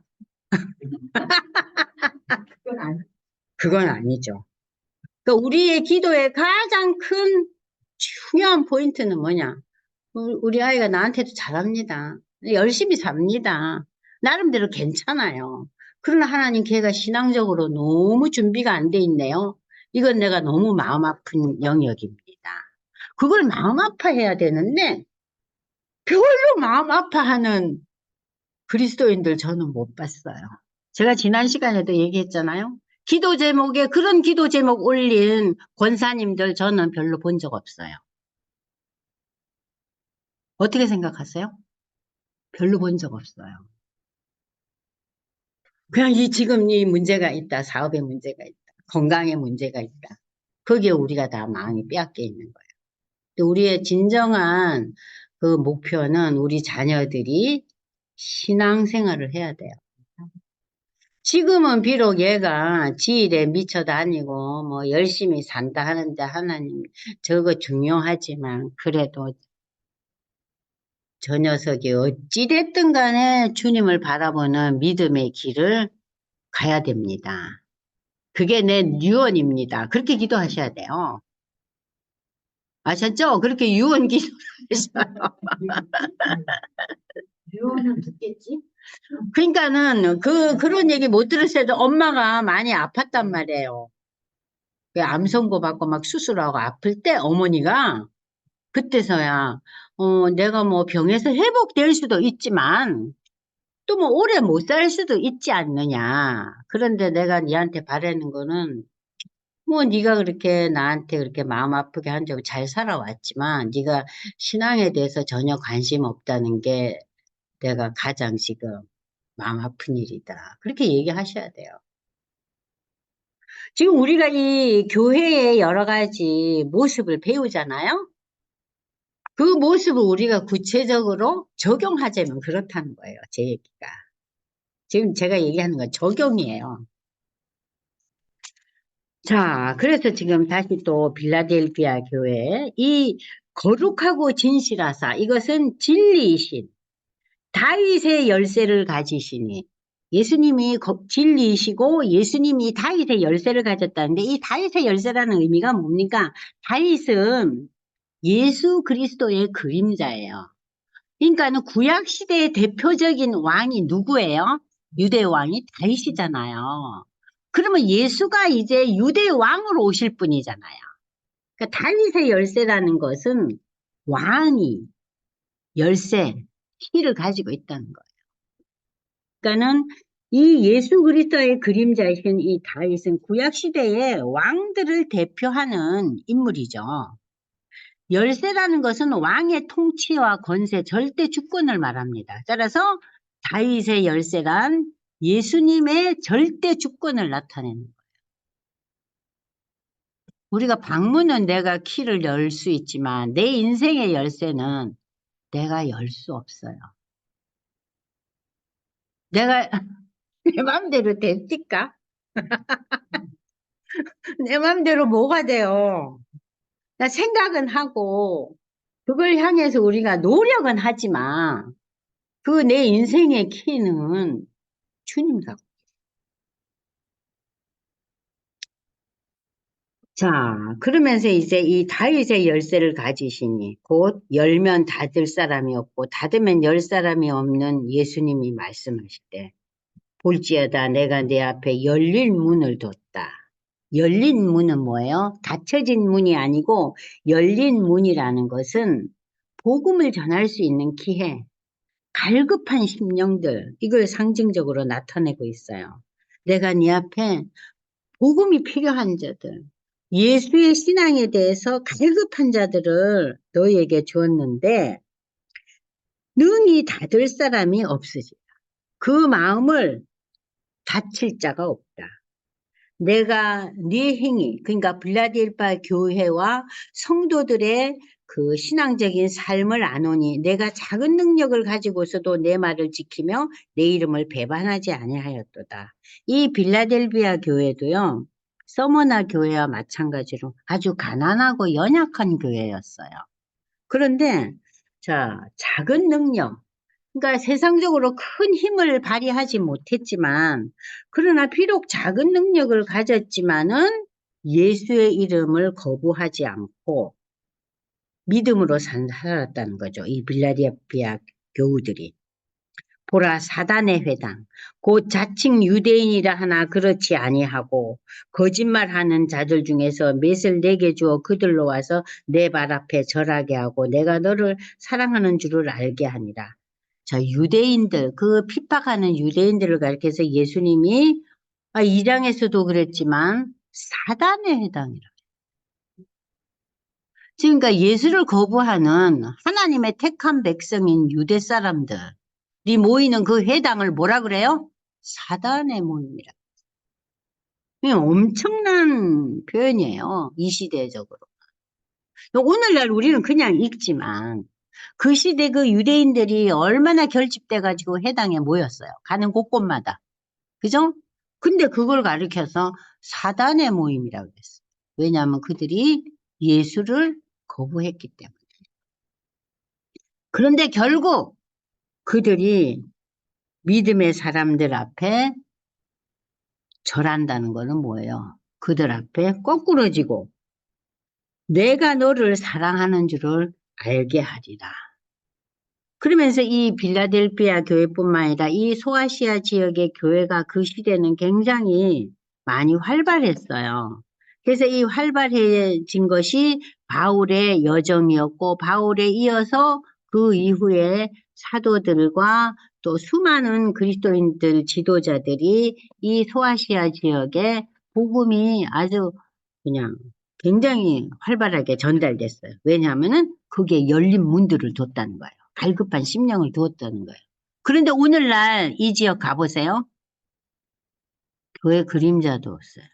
그건 아니죠. 그러니까 우리의 기도의 가장 큰 중요한 포인트는 뭐냐? 우리 아이가 나한테도 잘합니다. 열심히 삽니다. 나름대로 괜찮아요. 그러나 하나님 걔가 신앙적으로 너무 준비가 안 돼 있네요. 이건 내가 너무 마음 아픈 영역입니다. 그걸 마음 아파해야 되는데 별로 마음 아파하는 그리스도인들 저는 못 봤어요. 제가 지난 시간에도 얘기했잖아요. 기도 제목에 그런 기도 제목 올린 권사님들 저는 별로 본 적 없어요. 어떻게 생각하세요? 별로 본 적 없어요. 그냥 지금 이 문제가 있다. 사업에 문제가 있다. 건강에 문제가 있다. 거기에 우리가 다 마음이 빼앗겨 있는 거예요. 근데 우리의 진정한 그 목표는 우리 자녀들이 신앙생활을 해야 돼요. 지금은 비록 얘가 지일에 미쳐 다니고 뭐 열심히 산다 하는데 하나님 저거 중요하지만 그래도 저 녀석이 어찌됐든 간에 주님을 바라보는 믿음의 길을 가야 됩니다. 그게 내 유언입니다. 그렇게 기도하셔야 돼요. 아셨죠? 그렇게 유언 기도하셔요. 배우는 듣겠지? 그러니까는 그런 얘기 못 들었어도 엄마가 많이 아팠단 말이에요. 그 암 선고 받고 막 수술하고 아플 때 어머니가 그때서야 내가 뭐 병에서 회복될 수도 있지만 또 뭐 오래 못 살 수도 있지 않느냐. 그런데 내가 니한테 바라는 거는 뭐 네가 그렇게 나한테 그렇게 마음 아프게 한 적 잘 살아왔지만 네가 신앙에 대해서 전혀 관심 없다는 게 내가 가장 지금 마음 아픈 일이다. 그렇게 얘기하셔야 돼요. 지금 우리가 이 교회의 여러 가지 모습을 배우잖아요. 그 모습을 우리가 구체적으로 적용하자면 그렇다는 거예요. 제 얘기가. 지금 제가 얘기하는 건 적용이에요. 자, 그래서 지금 다시 또 빌라델피아 교회 이 거룩하고 진실하사 이것은 진리이신 다윗의 열쇠를 가지시니 예수님이 진리이시고 예수님이 다윗의 열쇠를 가졌다는데 이 다윗의 열쇠라는 의미가 뭡니까? 다윗은 예수 그리스도의 그림자예요. 그러니까는 구약 시대의 대표적인 왕이 누구예요? 유대 왕이 다윗이잖아요. 그러면 예수가 이제 유대 왕으로 오실 분이잖아요. 그러니까 다윗의 열쇠라는 것은 왕이 열쇠, 키를 가지고 있다는 거예요. 그러니까는 이 예수 그리스도의 그림자이신 이 다윗은 구약 시대의 왕들을 대표하는 인물이죠. 열쇠라는 것은 왕의 통치와 권세, 절대 주권을 말합니다. 따라서 다윗의 열쇠란 예수님의 절대 주권을 나타내는 거예요. 우리가 방문은 내가 키를 열 수 있지만 내 인생의 열쇠는 내가 열 수 없어요. 내가 내 마음대로 됐을까? 내 마음대로 뭐가 돼요? 나 생각은 하고 그걸 향해서 우리가 노력은 하지만 그 내 인생의 키는 주님 갖고. 자, 그러면서 이제 이 다윗의 열쇠를 가지시니 곧 열면 닫을 사람이 없고 닫으면 열 사람이 없는 예수님이 말씀하실 때 볼지어다 내가 내 앞에 열린 문을 뒀다. 열린 문은 뭐예요? 닫혀진 문이 아니고 열린 문이라는 것은 복음을 전할 수 있는 기회, 갈급한 심령들 이걸 상징적으로 나타내고 있어요. 내가 네 앞에 복음이 필요한 자들, 예수의 신앙에 대해서 갈급한 자들을 너희에게 주었는데 능히 닫을 사람이 없으시다. 그 마음을 닫힐 자가 없다. 내가 네 행위, 그러니까 빌라델피아 교회와 성도들의 그 신앙적인 삶을 아노니 내가 작은 능력을 가지고서도 내 말을 지키며 내 이름을 배반하지 아니하였도다. 이 빌라델피아 교회도요. 서머나 교회와 마찬가지로 아주 가난하고 연약한 교회였어요. 그런데 자, 작은 능력, 그러니까 세상적으로 큰 힘을 발휘하지 못했지만, 그러나 비록 작은 능력을 가졌지만은 예수의 이름을 거부하지 않고 믿음으로 살았다는 거죠. 이 빌라델피아 교우들이. 보라 사단의 회당 곧 자칭 유대인이라 하나 그렇지 아니하고 거짓말하는 자들 중에서 맷을 내게 주어 그들로 와서 내 발 앞에 절하게 하고 내가 너를 사랑하는 줄을 알게 하니라. 자, 유대인들 그 핍박하는 유대인들을 가리켜서 예수님이 2장에서도 그랬지만 사단의 회당이라. 지금 그러니까 예수를 거부하는 하나님의 택한 백성인 유대 사람들이 모이는 그 회당을 뭐라 그래요? 사단의 모임이라. 이게 엄청난 표현이에요. 이 시대적으로. 오늘날 우리는 그냥 읽지만 그 시대 그 유대인들이 얼마나 결집돼 가지고 회당에 모였어요. 가는 곳곳마다. 그죠? 근데 그걸 가리켜서 사단의 모임이라고 그랬어요. 왜냐하면 그들이 예수를 거부했기 때문에. 그런데 결국 그들이 믿음의 사람들 앞에 절한다는 거는 뭐예요? 그들 앞에 거꾸러지고 내가 너를 사랑하는 줄을 알게 하리라. 그러면서 이 빌라델피아 교회뿐만 아니라 이 소아시아 지역의 교회가 그 시대는 굉장히 많이 활발했어요. 그래서 이 활발해진 것이 바울의 여정이었고, 바울에 이어서 그 이후에 사도들과 또 수많은 그리스도인들 지도자들이 이 소아시아 지역에 복음이 아주 그냥 굉장히 활발하게 전달됐어요. 왜냐하면은 그게 열린 문들을 뒀다는 거예요. 갈급한 심령을 두었다는 거예요. 그런데 오늘날 이 지역 가보세요. 교회 그림자도 없어요.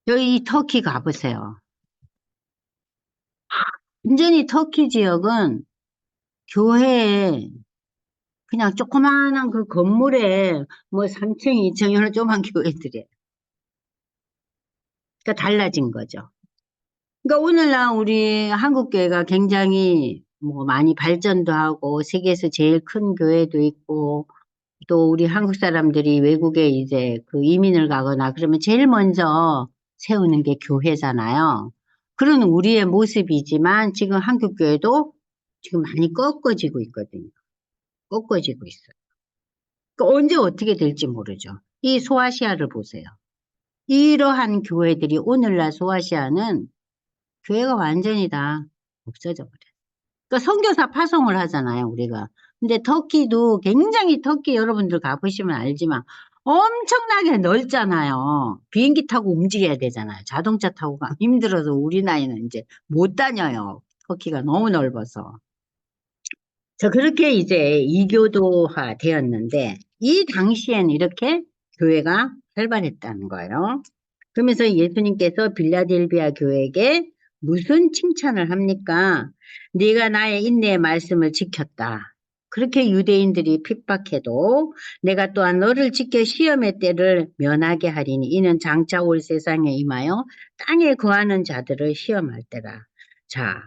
여기 이 터키 가보세요. 완전히 터키 지역은 교회에 그냥 조그마한 그 건물에 뭐 3층, 2층 이런 조그만 교회들이에요. 그러니까 달라진 거죠. 그러니까 오늘날 우리 한국 교회가 굉장히 뭐 많이 발전도 하고 세계에서 제일 큰 교회도 있고 또 우리 한국 사람들이 외국에 이제 그 이민을 가거나 그러면 제일 먼저 세우는 게 교회잖아요. 그런 우리의 모습이지만 지금 한국 교회도 지금 많이 꺾어지고 있거든요. 꺾어지고 있어요. 그러니까 언제 어떻게 될지 모르죠. 이 소아시아를 보세요. 이러한 교회들이 오늘날 소아시아는 교회가 완전히 다 없어져 버려요. 그러니까 선교사 파송을 하잖아요, 우리가. 근데 터키도 굉장히 터키 여러분들 가보시면 알지만 엄청나게 넓잖아요. 비행기 타고 움직여야 되잖아요. 자동차 타고 가면 힘들어서 우리 나이는 이제 못 다녀요. 터키가 너무 넓어서. 저 그렇게 이제 이교도화 되었는데 이 당시에는 이렇게 교회가 활발했다는 거예요. 그러면서 예수님께서 빌라델비아 교회에게 무슨 칭찬을 합니까? 네가 나의 인내의 말씀을 지켰다. 그렇게 유대인들이 핍박해도 내가 또한 너를 지켜 시험의 때를 면하게 하리니 이는 장차 올 세상에 임하여 땅에 거하는 자들을 시험할 때라. 자,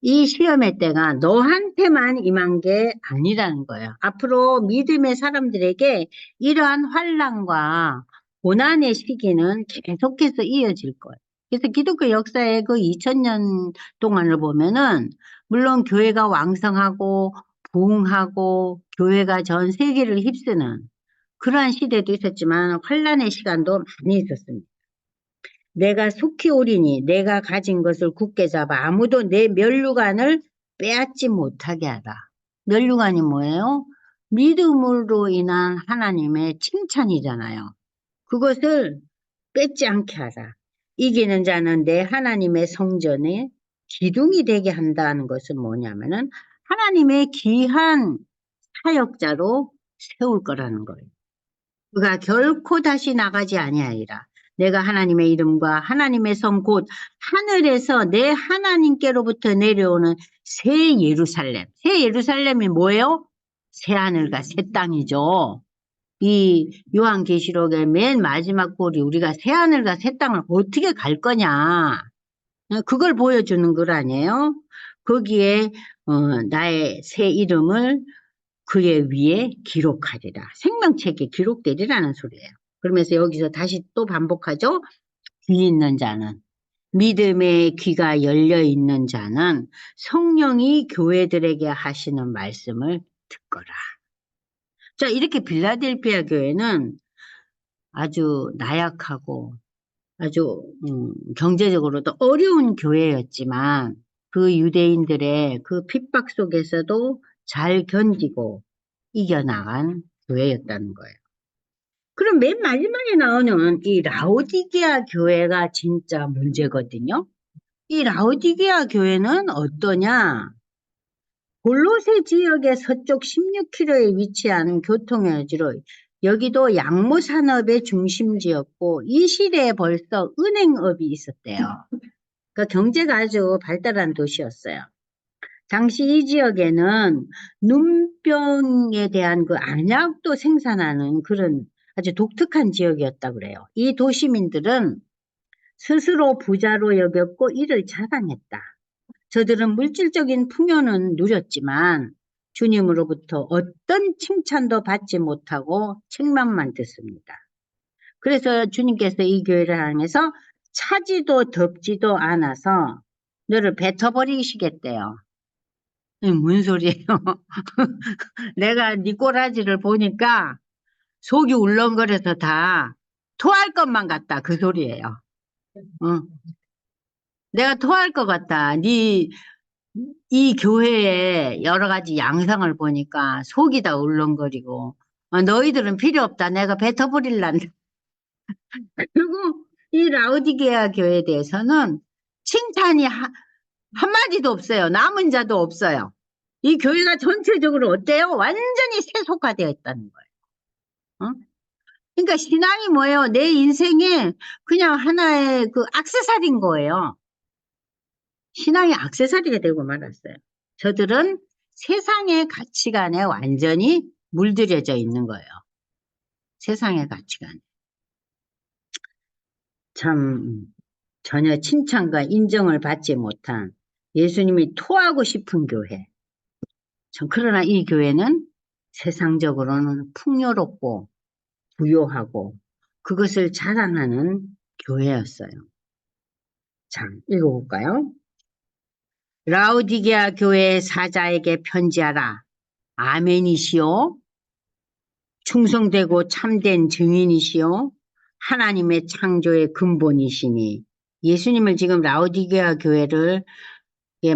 이 시험의 때가 너한테만 임한 게 아니라는 거예요. 앞으로 믿음의 사람들에게 이러한 환난과 고난의 시기는 계속해서 이어질 거예요. 그래서 기독교 역사의 그 2000년 동안을 보면은 물론 교회가 왕성하고 부흥하고 교회가 전 세계를 휩쓰는 그러한 시대도 있었지만 환난의 시간도 많이 있었습니다. 내가 속히 오리니 내가 가진 것을 굳게 잡아 아무도 내 면류관을 빼앗지 못하게 하라. 면류관이 뭐예요? 믿음으로 인한 하나님의 칭찬이잖아요. 그것을 뺏지 않게 하라. 이기는 자는 내 하나님의 성전에 기둥이 되게 한다는 것은 뭐냐면은 하나님의 귀한 사역자로 세울 거라는 거예요. 그가 결코 다시 나가지 아니하리라. 내가 하나님의 이름과 하나님의 성 곧 하늘에서 내 하나님께로부터 내려오는 새 예루살렘. 새 예루살렘이 뭐예요? 새 하늘과 새 땅이죠. 이 요한계시록의 맨 마지막 볼이 우리가 새 하늘과 새 땅을 어떻게 갈 거냐. 그걸 보여주는 걸 아니에요? 거기에 나의 새 이름을 그의 위에 기록하리라. 생명책에 기록되리라는 소리예요. 그러면서 여기서 다시 또 반복하죠. 귀 있는 자는 믿음의 귀가 열려 있는 자는 성령이 교회들에게 하시는 말씀을 듣거라. 자, 이렇게 빌라델피아 교회는 아주 나약하고 아주 경제적으로도 어려운 교회였지만 그 유대인들의 그 핍박 속에서도 잘 견디고 이겨나간 교회였다는 거예요. 그럼 맨 마지막에 나오는 이 라오디게아 교회가 진짜 문제거든요. 이 라오디게아 교회는 어떠냐? 골로새 지역의 서쪽 16km에 위치한 교통의 여지로 여기도 양모 산업의 중심지였고 이 시대에 벌써 은행업이 있었대요. 그러니까 경제가 아주 발달한 도시였어요. 당시 이 지역에는 눈병에 대한 그 안약도 생산하는 그런 아주 독특한 지역이었다 그래요. 이 도시민들은 스스로 부자로 여겼고 이를 자랑했다. 저들은 물질적인 풍요는 누렸지만 주님으로부터 어떤 칭찬도 받지 못하고 책망만 듣습니다. 그래서 주님께서 이 교회를 향해서 차지도 덥지도 않아서 너를 뱉어버리시겠대요. 뭔 소리예요? 내가 네 꼬라지를 보니까 속이 울렁거려서 다 토할 것만 같다. 그 소리예요. 어. 내가 토할 것 같다. 이 교회의 여러 가지 양상을 보니까 속이 다 울렁거리고, 너희들은 필요 없다. 내가 뱉어버릴란다. 그리고 이 라우디게아 교회에 대해서는 칭찬이 한마디도 없어요. 남은 자도 없어요. 이 교회가 전체적으로 어때요? 완전히 세속화되어 있다는 거예요. 어? 그러니까 신앙이 뭐예요? 내 인생에 그냥 하나의 그 액세서리인 거예요. 신앙이 액세서리가 되고 말았어요. 저들은 세상의 가치관에 완전히 물들여져 있는 거예요. 세상의 가치관. 참 전혀 칭찬과 인정을 받지 못한 예수님이 토하고 싶은 교회. 그러나 이 교회는 세상적으로는 풍요롭고 부요하고 그것을 자랑하는 교회였어요. 자, 읽어볼까요? 라우디게아 교회 사자에게 편지하라. 아멘이시오. 충성되고 참된 증인이시오. 하나님의 창조의 근본이시니. 예수님을 지금 라우디게아 교회를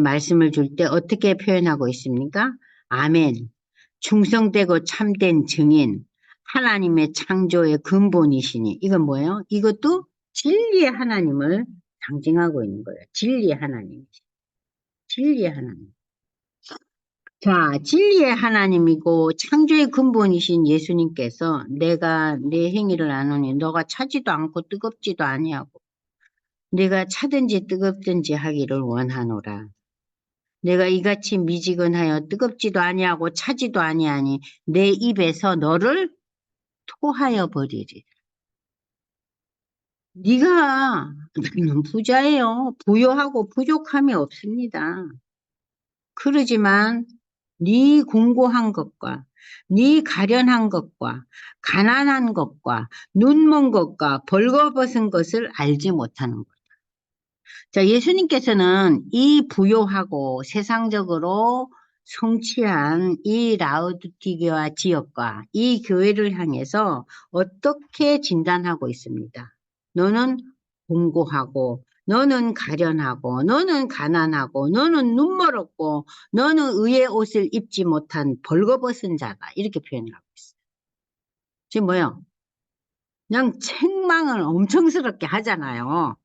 말씀을 줄 때 어떻게 표현하고 있습니까? 아멘. 충성되고 참된 증인. 하나님의 창조의 근본이시니. 이건 뭐예요? 이것도 진리의 하나님을 상징하고 있는 거예요. 진리의 하나님. 진리의 하나님. 자, 진리의 하나님이고 창조의 근본이신 예수님께서 내가 내 행위를 아노니 너가 차지도 않고 뜨겁지도 아니하고 내가 차든지 뜨겁든지 하기를 원하노라. 내가 이같이 미지근하여 뜨겁지도 아니하고 차지도 아니하니 내 입에서 너를 토하여 버리리. 네가 나는 부자예요. 부요하고 부족함이 없습니다. 그러지만 네 공고한 것과 네 가련한 것과 가난한 것과 눈먼 것과 벌거벗은 것을 알지 못하는 것. 자, 예수님께서는 이 부요하고 세상적으로 성취한 이 라우디게아 지역과 이 교회를 향해서 어떻게 진단하고 있습니다. 너는 공고하고 너는 가련하고 너는 가난하고 너는 눈멀었고 너는 의의 옷을 입지 못한 벌거벗은 자다. 이렇게 표현을 하고 있어요. 지금 뭐요? 그냥 책망을 엄청스럽게 하잖아요.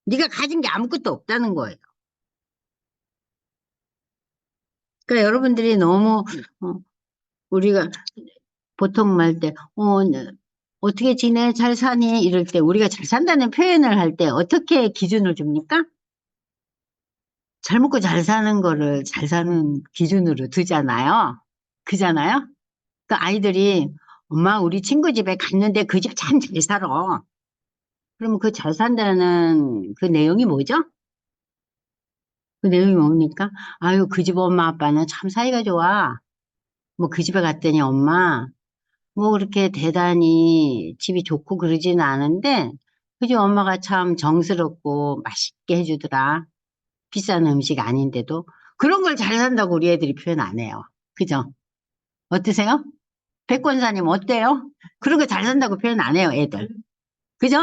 네가 가진 게 아무것도 없다는 거예요. 그러니까 여러분들이 너무 우리가 보통 말 때 어떻게 지내? 잘 사니? 이럴 때 우리가 잘 산다는 표현을 할 때 어떻게 기준을 줍니까? 잘 먹고 잘 사는 거를 잘 사는 기준으로 두잖아요. 그잖아요? 그 아이들이 엄마 우리 친구 집에 갔는데 그 집 참 잘 살아. 그러면 그 잘 산다는 그 내용이 뭐죠? 그 내용이 뭡니까? 아유 그 집 엄마 아빠는 참 사이가 좋아. 뭐 그 집에 갔더니 엄마 뭐 그렇게 대단히 집이 좋고 그러지는 않은데 그지 엄마가 참 정스럽고 맛있게 해주더라. 비싼 음식 아닌데도 그런 걸 잘 산다고 우리 애들이 표현 안 해요. 그죠? 어떠세요? 백권사님 어때요? 그런 거 잘 산다고 표현 안 해요, 애들. 그죠?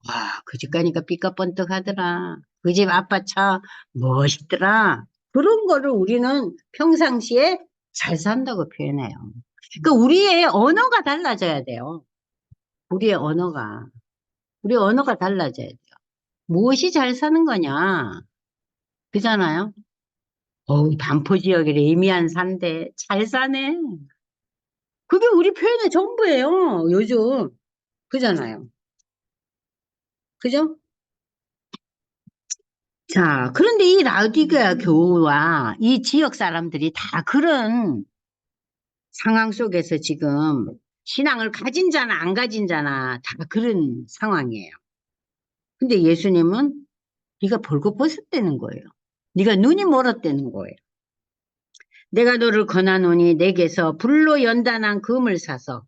와, 그 집 가니까 삐까뻔떡 하더라. 그 집 아빠 차 멋있더라. 그런 거를 우리는 평상시에 잘 산다고 표현해요. 그러니까 우리의 언어가 달라져야 돼요. 우리의 언어가. 우리 언어가 달라져야 돼요. 무엇이 잘 사는 거냐? 그잖아요? 반포 지역에 레미안 산대. 잘 사네. 그게 우리 표현의 전부예요, 요즘. 그잖아요. 그죠? 자, 그런데 이 라우디게아 교우와 이 지역 사람들이 다 그런 상황 속에서 지금 신앙을 가진 자나 안 가진 자나 다 그런 상황이에요. 근데 예수님은 네가 벌거벗었다는 거예요. 네가 눈이 멀었다는 거예요. 내가 너를 권하노니 내게서 불로 연단한 금을 사서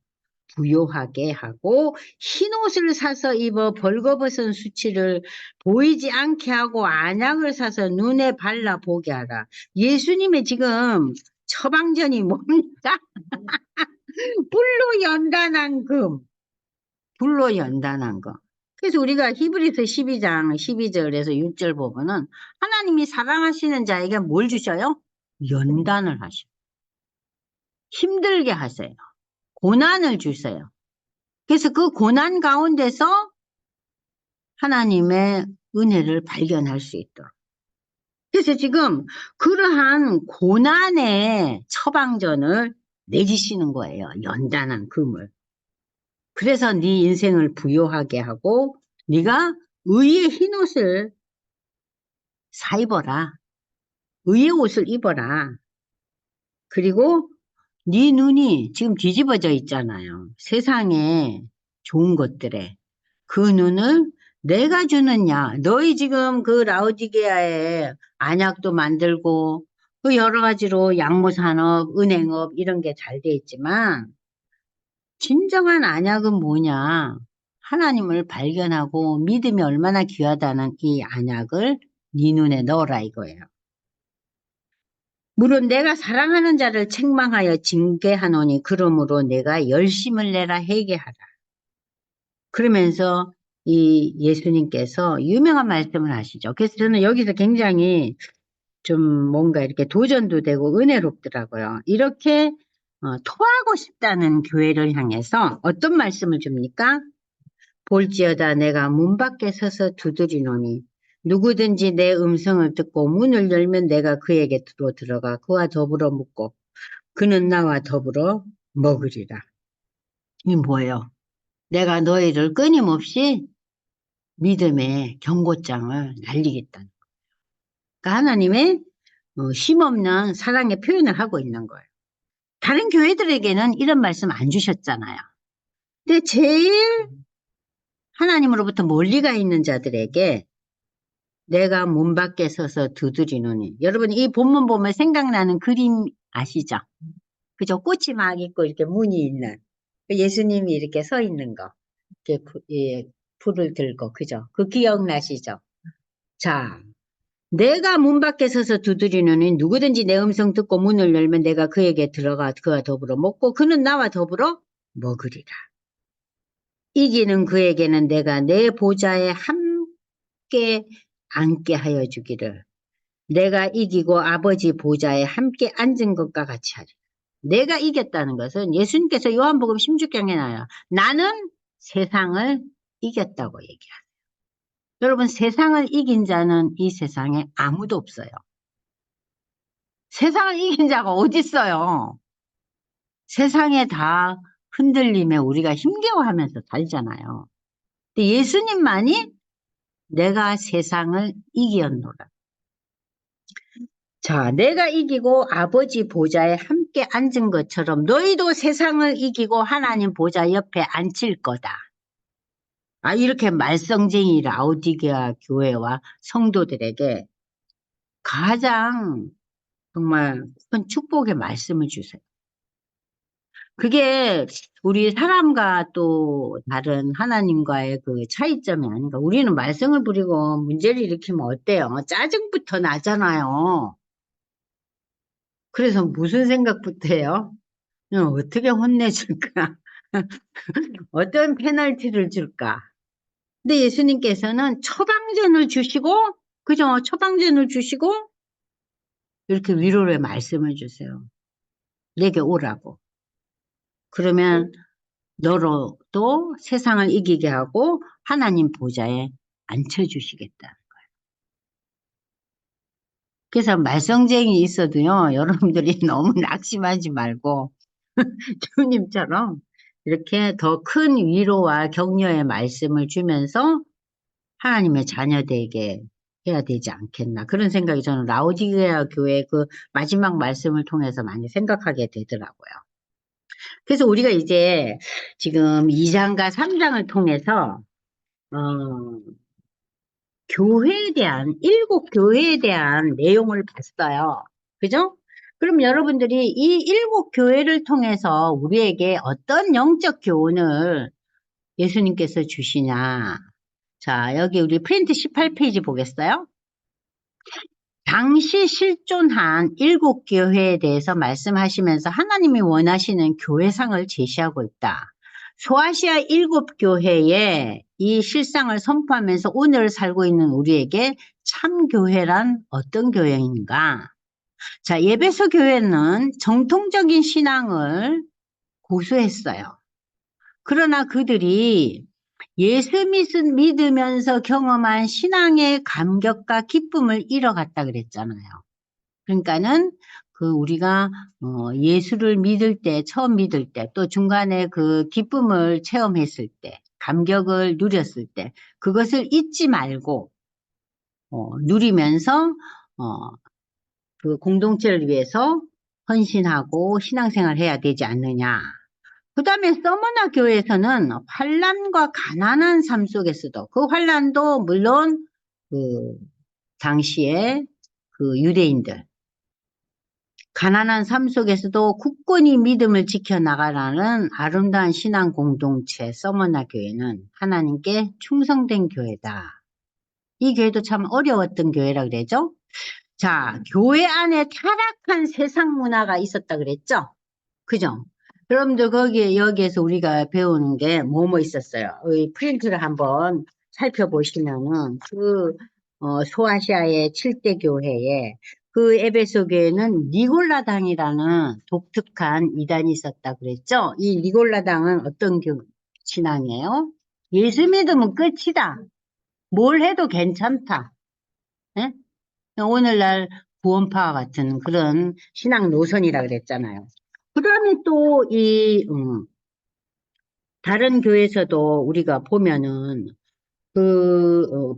부요하게 하고 흰 옷을 사서 입어 벌거벗은 수치를 보이지 않게 하고 안약을 사서 눈에 발라 보게 하라. 예수님의 지금 처방전이 뭡니까? 불로 연단한 금. 불로 연단한 거. 그래서 우리가 히브리서 12장 12절에서 6절 보면은 하나님이 사랑하시는 자에게 뭘 주셔요? 연단을 하셔요. 힘들게 하세요. 고난을 주세요. 그래서 그 고난 가운데서 하나님의 은혜를 발견할 수 있도록. 그래서 지금 그러한 고난의 처방전을 내주시는 거예요. 연단한 금을. 그래서 네 인생을 부요하게 하고 네가 의의 흰옷을 사 입어라. 의의 옷을 입어라. 그리고 네 눈이 지금 뒤집어져 있잖아요. 세상에 좋은 것들에. 그 눈을 내가 주느냐. 너희 지금 그 라오디게아에 안약도 만들고 그 여러 가지로 양모산업, 은행업 이런 게 잘 돼 있지만 진정한 안약은 뭐냐? 하나님을 발견하고 믿음이 얼마나 귀하다는 이 안약을 네 눈에 넣어라 이거예요. 물론 내가 사랑하는 자를 책망하여 징계하노니 그러므로 내가 열심을 내라 회개하라. 그러면서 이 예수님께서 유명한 말씀을 하시죠. 그래서 저는 여기서 굉장히 좀 뭔가 이렇게 도전도 되고 은혜롭더라고요. 이렇게 토하고 싶다는 교회를 향해서 어떤 말씀을 줍니까? 볼지어다 내가 문 밖에 서서 두드리노니 누구든지 내 음성을 듣고 문을 열면 내가 그에게 들어가 그와 더불어 묵고 그는 나와 더불어 먹으리라. 이 뭐예요? 내가 너희를 끊임없이 믿음의 경고장을 날리겠다는. 그러니까 하나님의 쉼없는 사랑의 표현을 하고 있는 거예요. 다른 교회들에게는 이런 말씀 안 주셨잖아요. 근데 제일 하나님으로부터 멀리 가 있는 자들에게 내가 문 밖에 서서 두드리노니. 여러분 이 본문 보면 생각나는 그림 아시죠? 그죠? 꽃이 막 있고 이렇게 문이 있는 예수님이 이렇게 서 있는 거. 이렇게 불을 들고 그죠? 그 기억나시죠? 자, 내가 문 밖에 서서 두드리노니 누구든지 내 음성 듣고 문을 열면 내가 그에게 들어가 그와 더불어 먹고 그는 나와 더불어 먹으리라. 이기는 그에게는 내가 내 보좌에 함께 앉게 하여 주기를. 내가 이기고 아버지 보좌에 함께 앉은 것과 같이 하리라. 내가 이겼다는 것은 예수님께서 요한복음 16장에 나와요. 나는 세상을 이겼다고 얘기해요. 여러분 세상을 이긴 자는 이 세상에 아무도 없어요. 세상을 이긴 자가 어디 있어요? 세상에 다 흔들림에 우리가 힘겨워하면서 살잖아요. 근데 예수님만이 내가 세상을 이겼노라. 자, 내가 이기고 아버지 보좌에 함께 앉은 것처럼 너희도 세상을 이기고 하나님 보좌 옆에 앉힐 거다. 아, 이렇게 말썽쟁이 라오디게아 교회와 성도들에게 가장 정말 큰 축복의 말씀을 주세요. 그게 우리 사람과 또 다른 하나님과의 그 차이점이 아닌가. 우리는 말썽을 부리고 문제를 일으키면 어때요? 짜증부터 나잖아요. 그래서 무슨 생각부터 해요? 어떻게 혼내줄까? 어떤 페널티를 줄까? 근데 예수님께서는 처방전을 주시고, 그죠? 처방전을 주시고, 이렇게 위로의 말씀을 주세요. 내게 오라고. 그러면 너로도 세상을 이기게 하고 하나님 보좌에 앉혀주시겠다. 그래서 말썽쟁이 있어도요, 여러분들이 너무 낙심하지 말고, 주님처럼 이렇게 더 큰 위로와 격려의 말씀을 주면서 하나님의 자녀되게 해야 되지 않겠나. 그런 생각이 저는 라오디게아 교회 그 마지막 말씀을 통해서 많이 생각하게 되더라고요. 그래서 우리가 이제 지금 2장과 3장을 통해서, 교회에 대한, 일곱 교회에 대한 내용을 봤어요. 그죠? 그럼 여러분들이 이 일곱 교회를 통해서 우리에게 어떤 영적 교훈을 예수님께서 주시냐. 자, 여기 우리 프린트 18페이지 보겠어요? 당시 실존한 일곱 교회에 대해서 말씀하시면서 하나님이 원하시는 교회상을 제시하고 있다. 소아시아 일곱 교회의 이 실상을 선포하면서 오늘 살고 있는 우리에게 참 교회란 어떤 교회인가? 자, 예배소 교회는 정통적인 신앙을 고수했어요. 그러나 그들이 예수 믿으면서 경험한 신앙의 감격과 기쁨을 잃어갔다 그랬잖아요. 그러니까는 그 우리가 예수를 믿을 때, 처음 믿을 때, 또 중간에 그 기쁨을 체험했을 때, 감격을 누렸을 때, 그것을 잊지 말고 누리면서 그 공동체를 위해서 헌신하고 신앙생활 해야 되지 않느냐. 그 다음에 서머나 교회에서는 환란과 가난한 삶 속에서도 그 환란도 물론 그 당시에 그 유대인들 가난한 삶 속에서도 굳건히 믿음을 지켜나가라는 아름다운 신앙 공동체 서머나 교회는 하나님께 충성된 교회다. 이 교회도 참 어려웠던 교회라 그랬죠. 자, 교회 안에 타락한 세상 문화가 있었다 그랬죠. 그죠? 여러분들 여기에서 우리가 배우는 게 뭐뭐 있었어요. 이 프린트를 한번 살펴보시면은 소아시아의 7대 교회에 그 에베소 교회는 니골라당이라는 독특한 이단이 있었다 그랬죠. 이 니골라당은 어떤 신앙이에요? 예수 믿으면 끝이다. 뭘 해도 괜찮다. 예? 오늘날 구원파와 같은 그런 신앙 노선이라 그랬잖아요. 그 다음에 또 다른 교회에서도 우리가 보면은,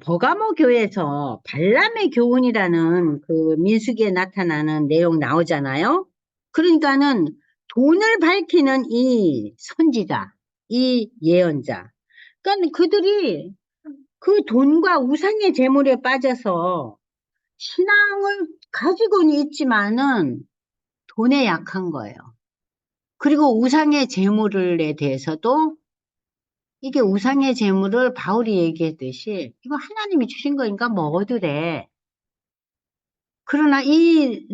버가모 교회에서 발람의 교훈이라는 그 민수기에 나타나는 내용 나오잖아요. 그러니까는 돈을 밝히는 이 선지자, 이 예언자. 그러니까 그들이 그 돈과 우상의 재물에 빠져서 신앙을 가지고는 있지만은 돈에 약한 거예요. 그리고 우상의 재물에 대해서도 이게 우상의 재물을 바울이 얘기했듯이 이거 하나님이 주신 거니까 먹어도래. 그러나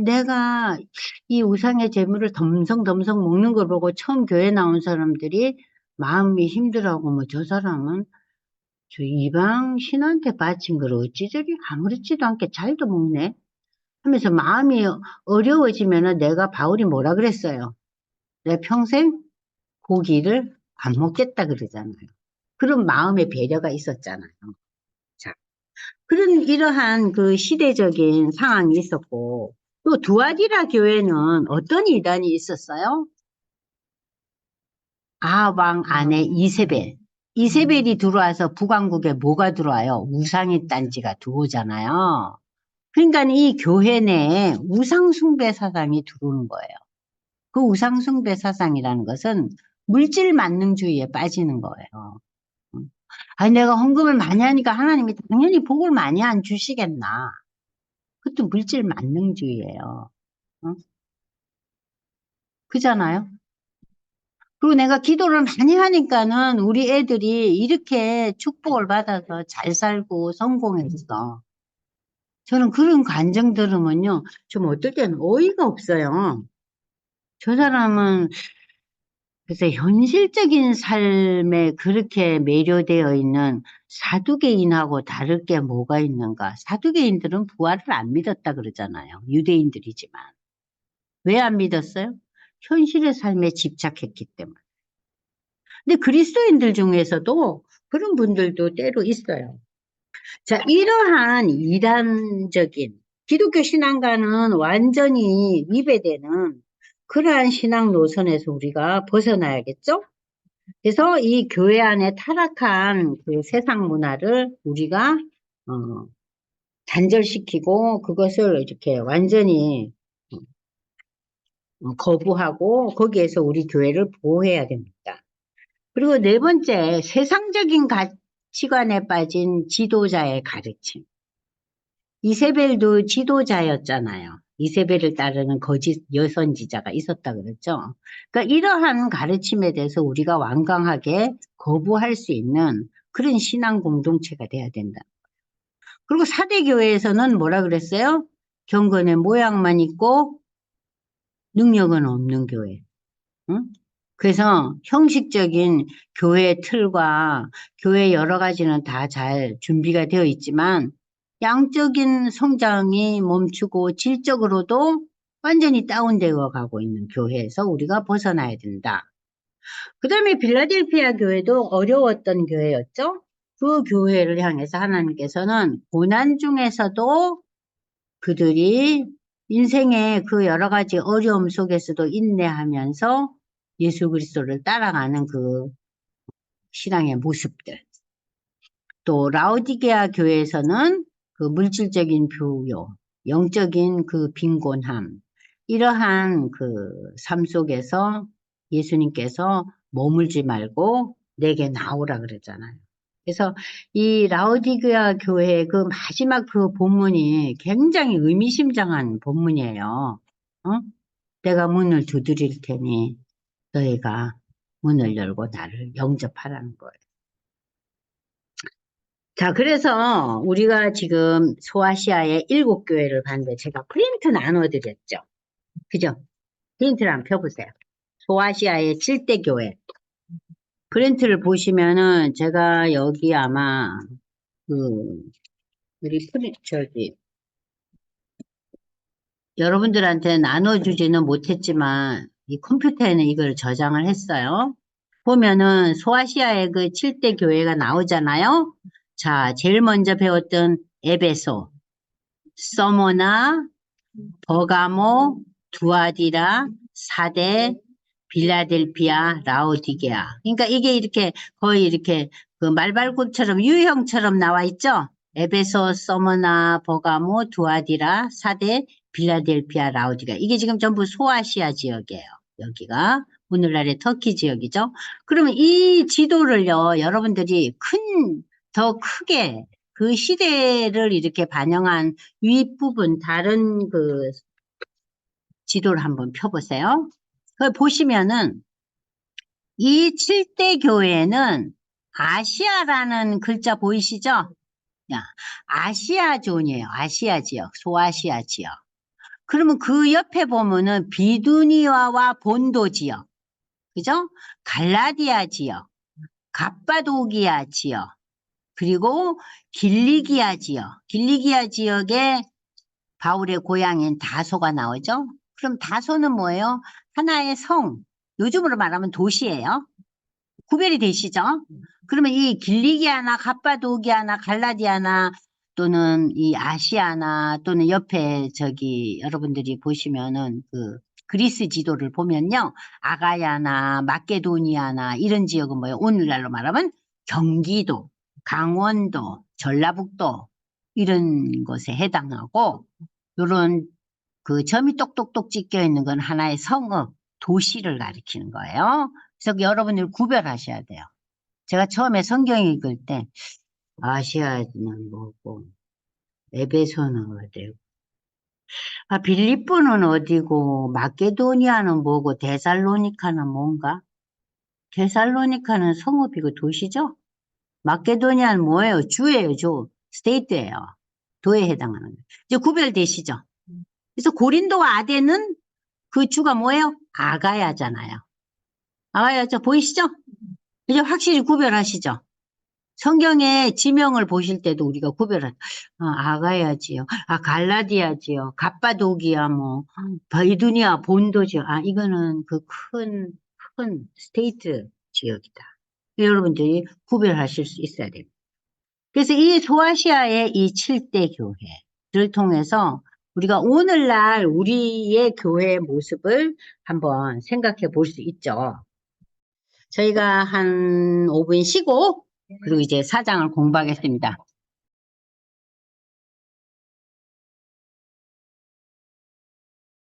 내가 이 우상의 재물을 덤성덤성 먹는 걸 보고 처음 교회 나온 사람들이 마음이 힘들어하고 뭐 저 사람은 저 이방 신한테 바친 걸 어찌 저리 아무렇지도 않게 잘도 먹네 하면서 마음이 어려워지면은 내가 바울이 뭐라 그랬어요? 내 평생 고기를 안 먹겠다 그러잖아요. 그런 마음의 배려가 있었잖아요. 자, 그런 이러한 그 시대적인 상황이 있었고, 또 두아디라 교회는 어떤 이단이 있었어요? 아합 왕 아내 이세벨. 이세벨이 들어와서 북왕국에 뭐가 들어와요? 우상의 딴지가 들어오잖아요. 그러니까 이 교회 내에 우상숭배 사상이 들어오는 거예요. 그 우상숭배 사상이라는 것은 물질 만능주의에 빠지는 거예요. 아니, 내가 헌금을 많이 하니까 하나님이 당연히 복을 많이 안 주시겠나. 그것도 물질 만능주의예요. 어? 그잖아요? 그리고 내가 기도를 많이 하니까는 우리 애들이 이렇게 축복을 받아서 잘 살고 성공했어. 저는 그런 간증 들으면요, 좀 어떨 때는 어이가 없어요. 저 사람은 그래서 현실적인 삶에 그렇게 매료되어 있는 사두개인하고 다를 게 뭐가 있는가? 사두개인들은 부활을 안 믿었다 그러잖아요. 유대인들이지만. 왜 안 믿었어요? 현실의 삶에 집착했기 때문에. 근데 그리스도인들 중에서도 그런 분들도 때로 있어요. 자, 이러한 이단적인 기독교 신앙과는 완전히 위배되는 그러한 신앙 노선에서 우리가 벗어나야겠죠? 그래서 이 교회 안에 타락한 그 세상 문화를 우리가 어, 단절시키고 그것을 이렇게 완전히 거부하고 거기에서 우리 교회를 보호해야 됩니다. 그리고 네 번째, 세상적인 가치관에 빠진 지도자의 가르침. 이세벨도 지도자였잖아요. 이세벨을 따르는 거짓 여선지자가 있었다 그랬죠. 그러니까 이러한 가르침에 대해서 우리가 완강하게 거부할 수 있는 그런 신앙 공동체가 돼야 된다. 그리고 사대교회에서는 뭐라 그랬어요? 경건의 모양만 있고 능력은 없는 교회. 응? 그래서 형식적인 교회 틀과 교회 여러 가지는 다 잘 준비가 되어 있지만 양적인 성장이 멈추고 질적으로도 완전히 다운되어 가고 있는 교회에서 우리가 벗어나야 된다. 그 다음에 빌라델피아 교회도 어려웠던 교회였죠. 그 교회를 향해서 하나님께서는 고난 중에서도 그들이 인생의 그 여러 가지 어려움 속에서도 인내하면서 예수 그리스도를 따라가는 그 신앙의 모습들. 또 라오디게아 교회에서는 그 물질적인 부요, 영적인 그 빈곤함, 이러한 그 삶 속에서 예수님께서 머물지 말고 내게 나오라 그랬잖아요. 그래서 이 라오디게아 교회의 그 마지막 그 본문이 굉장히 의미심장한 본문이에요. 어? 내가 문을 두드릴 테니 너희가 문을 열고 나를 영접하라는 거예요. 자, 그래서 우리가 지금 소아시아의 7교회를 봤는데 제가 프린트 나눠드렸죠. 그죠? 프린트를 한번 펴보세요. 소아시아의 7대 교회. 프린트를 보시면은 제가 여기 아마 그 우리 여러분들한테 나눠주지는 못했지만 이 컴퓨터에는 이걸 저장을 했어요. 보면은 소아시아의 그 7대 교회가 나오잖아요. 자, 제일 먼저 배웠던 에베소, 서머나, 버가모, 두아디라, 사대, 빌라델피아, 라오디게아. 그러니까 이게 이렇게 거의 이렇게 그 말발굽처럼 유형처럼 나와 있죠? 에베소, 서머나, 버가모, 두아디라, 사대, 빌라델피아, 라오디게아. 이게 지금 전부 소아시아 지역이에요. 여기가 오늘날의 터키 지역이죠. 그러면 이 지도를요, 여러분들이 더 크게 그 시대를 이렇게 반영한 윗부분 다른 그 지도를 한번 펴보세요. 그 보시면은 이 7대 교회는 아시아라는 글자 보이시죠? 야, 아시아 존이에요. 아시아 지역, 소아시아 지역. 그러면 그 옆에 보면은 비두니아와 본도 지역, 그죠? 갈라디아 지역, 갑바도기아 지역, 그리고 길리기아 지역. 길리기아 지역에 바울의 고향인 다소가 나오죠? 그럼 다소는 뭐예요? 하나의 성, 요즘으로 말하면 도시예요. 구별이 되시죠? 그러면 이 길리기아나 갑바도기아나 갈라디아나 또는 이 아시아나 또는 옆에 저기 여러분들이 보시면은 그 그리스 지도를 보면요. 아가야나 마케도니아나 이런 지역은 뭐예요? 오늘날로 말하면 경기도, 강원도, 전라북도 이런 것에 해당하고 요런 그 점이 똑똑똑 찍혀 있는 건 하나의 성읍, 도시를 가리키는 거예요. 그래서 여러분들 구별하셔야 돼요. 제가 처음에 성경 읽을 때 아시아는 뭐고 에베소는 어디고 빌립보는 어디고 마케도니아는 뭐고 데살로니카는 뭔가? 데살로니카는 성읍이고 도시죠? 마케도니아는 뭐예요? 주예요, 주. 스테이트예요. 도에 해당하는 거예요. 이제 구별되시죠? 그래서 고린도와 아덴은 그 주가 뭐예요? 아가야잖아요. 아가야죠? 보이시죠? 이제 확실히 구별하시죠? 성경의 지명을 보실 때도 우리가 아가야지요. 갈라디아지요. 갑바도기야, 바이두니아 본도지요. 이거는 그 큰 스테이트 지역이다. 여러분들이 구별하실 수 있어야 됩니다. 그래서 이 소아시아의 이 7대 교회를 통해서 우리가 오늘날 우리의 교회의 모습을 한번 생각해 볼 수 있죠. 저희가 한 5분 쉬고 그리고 이제 4장을 공부하겠습니다.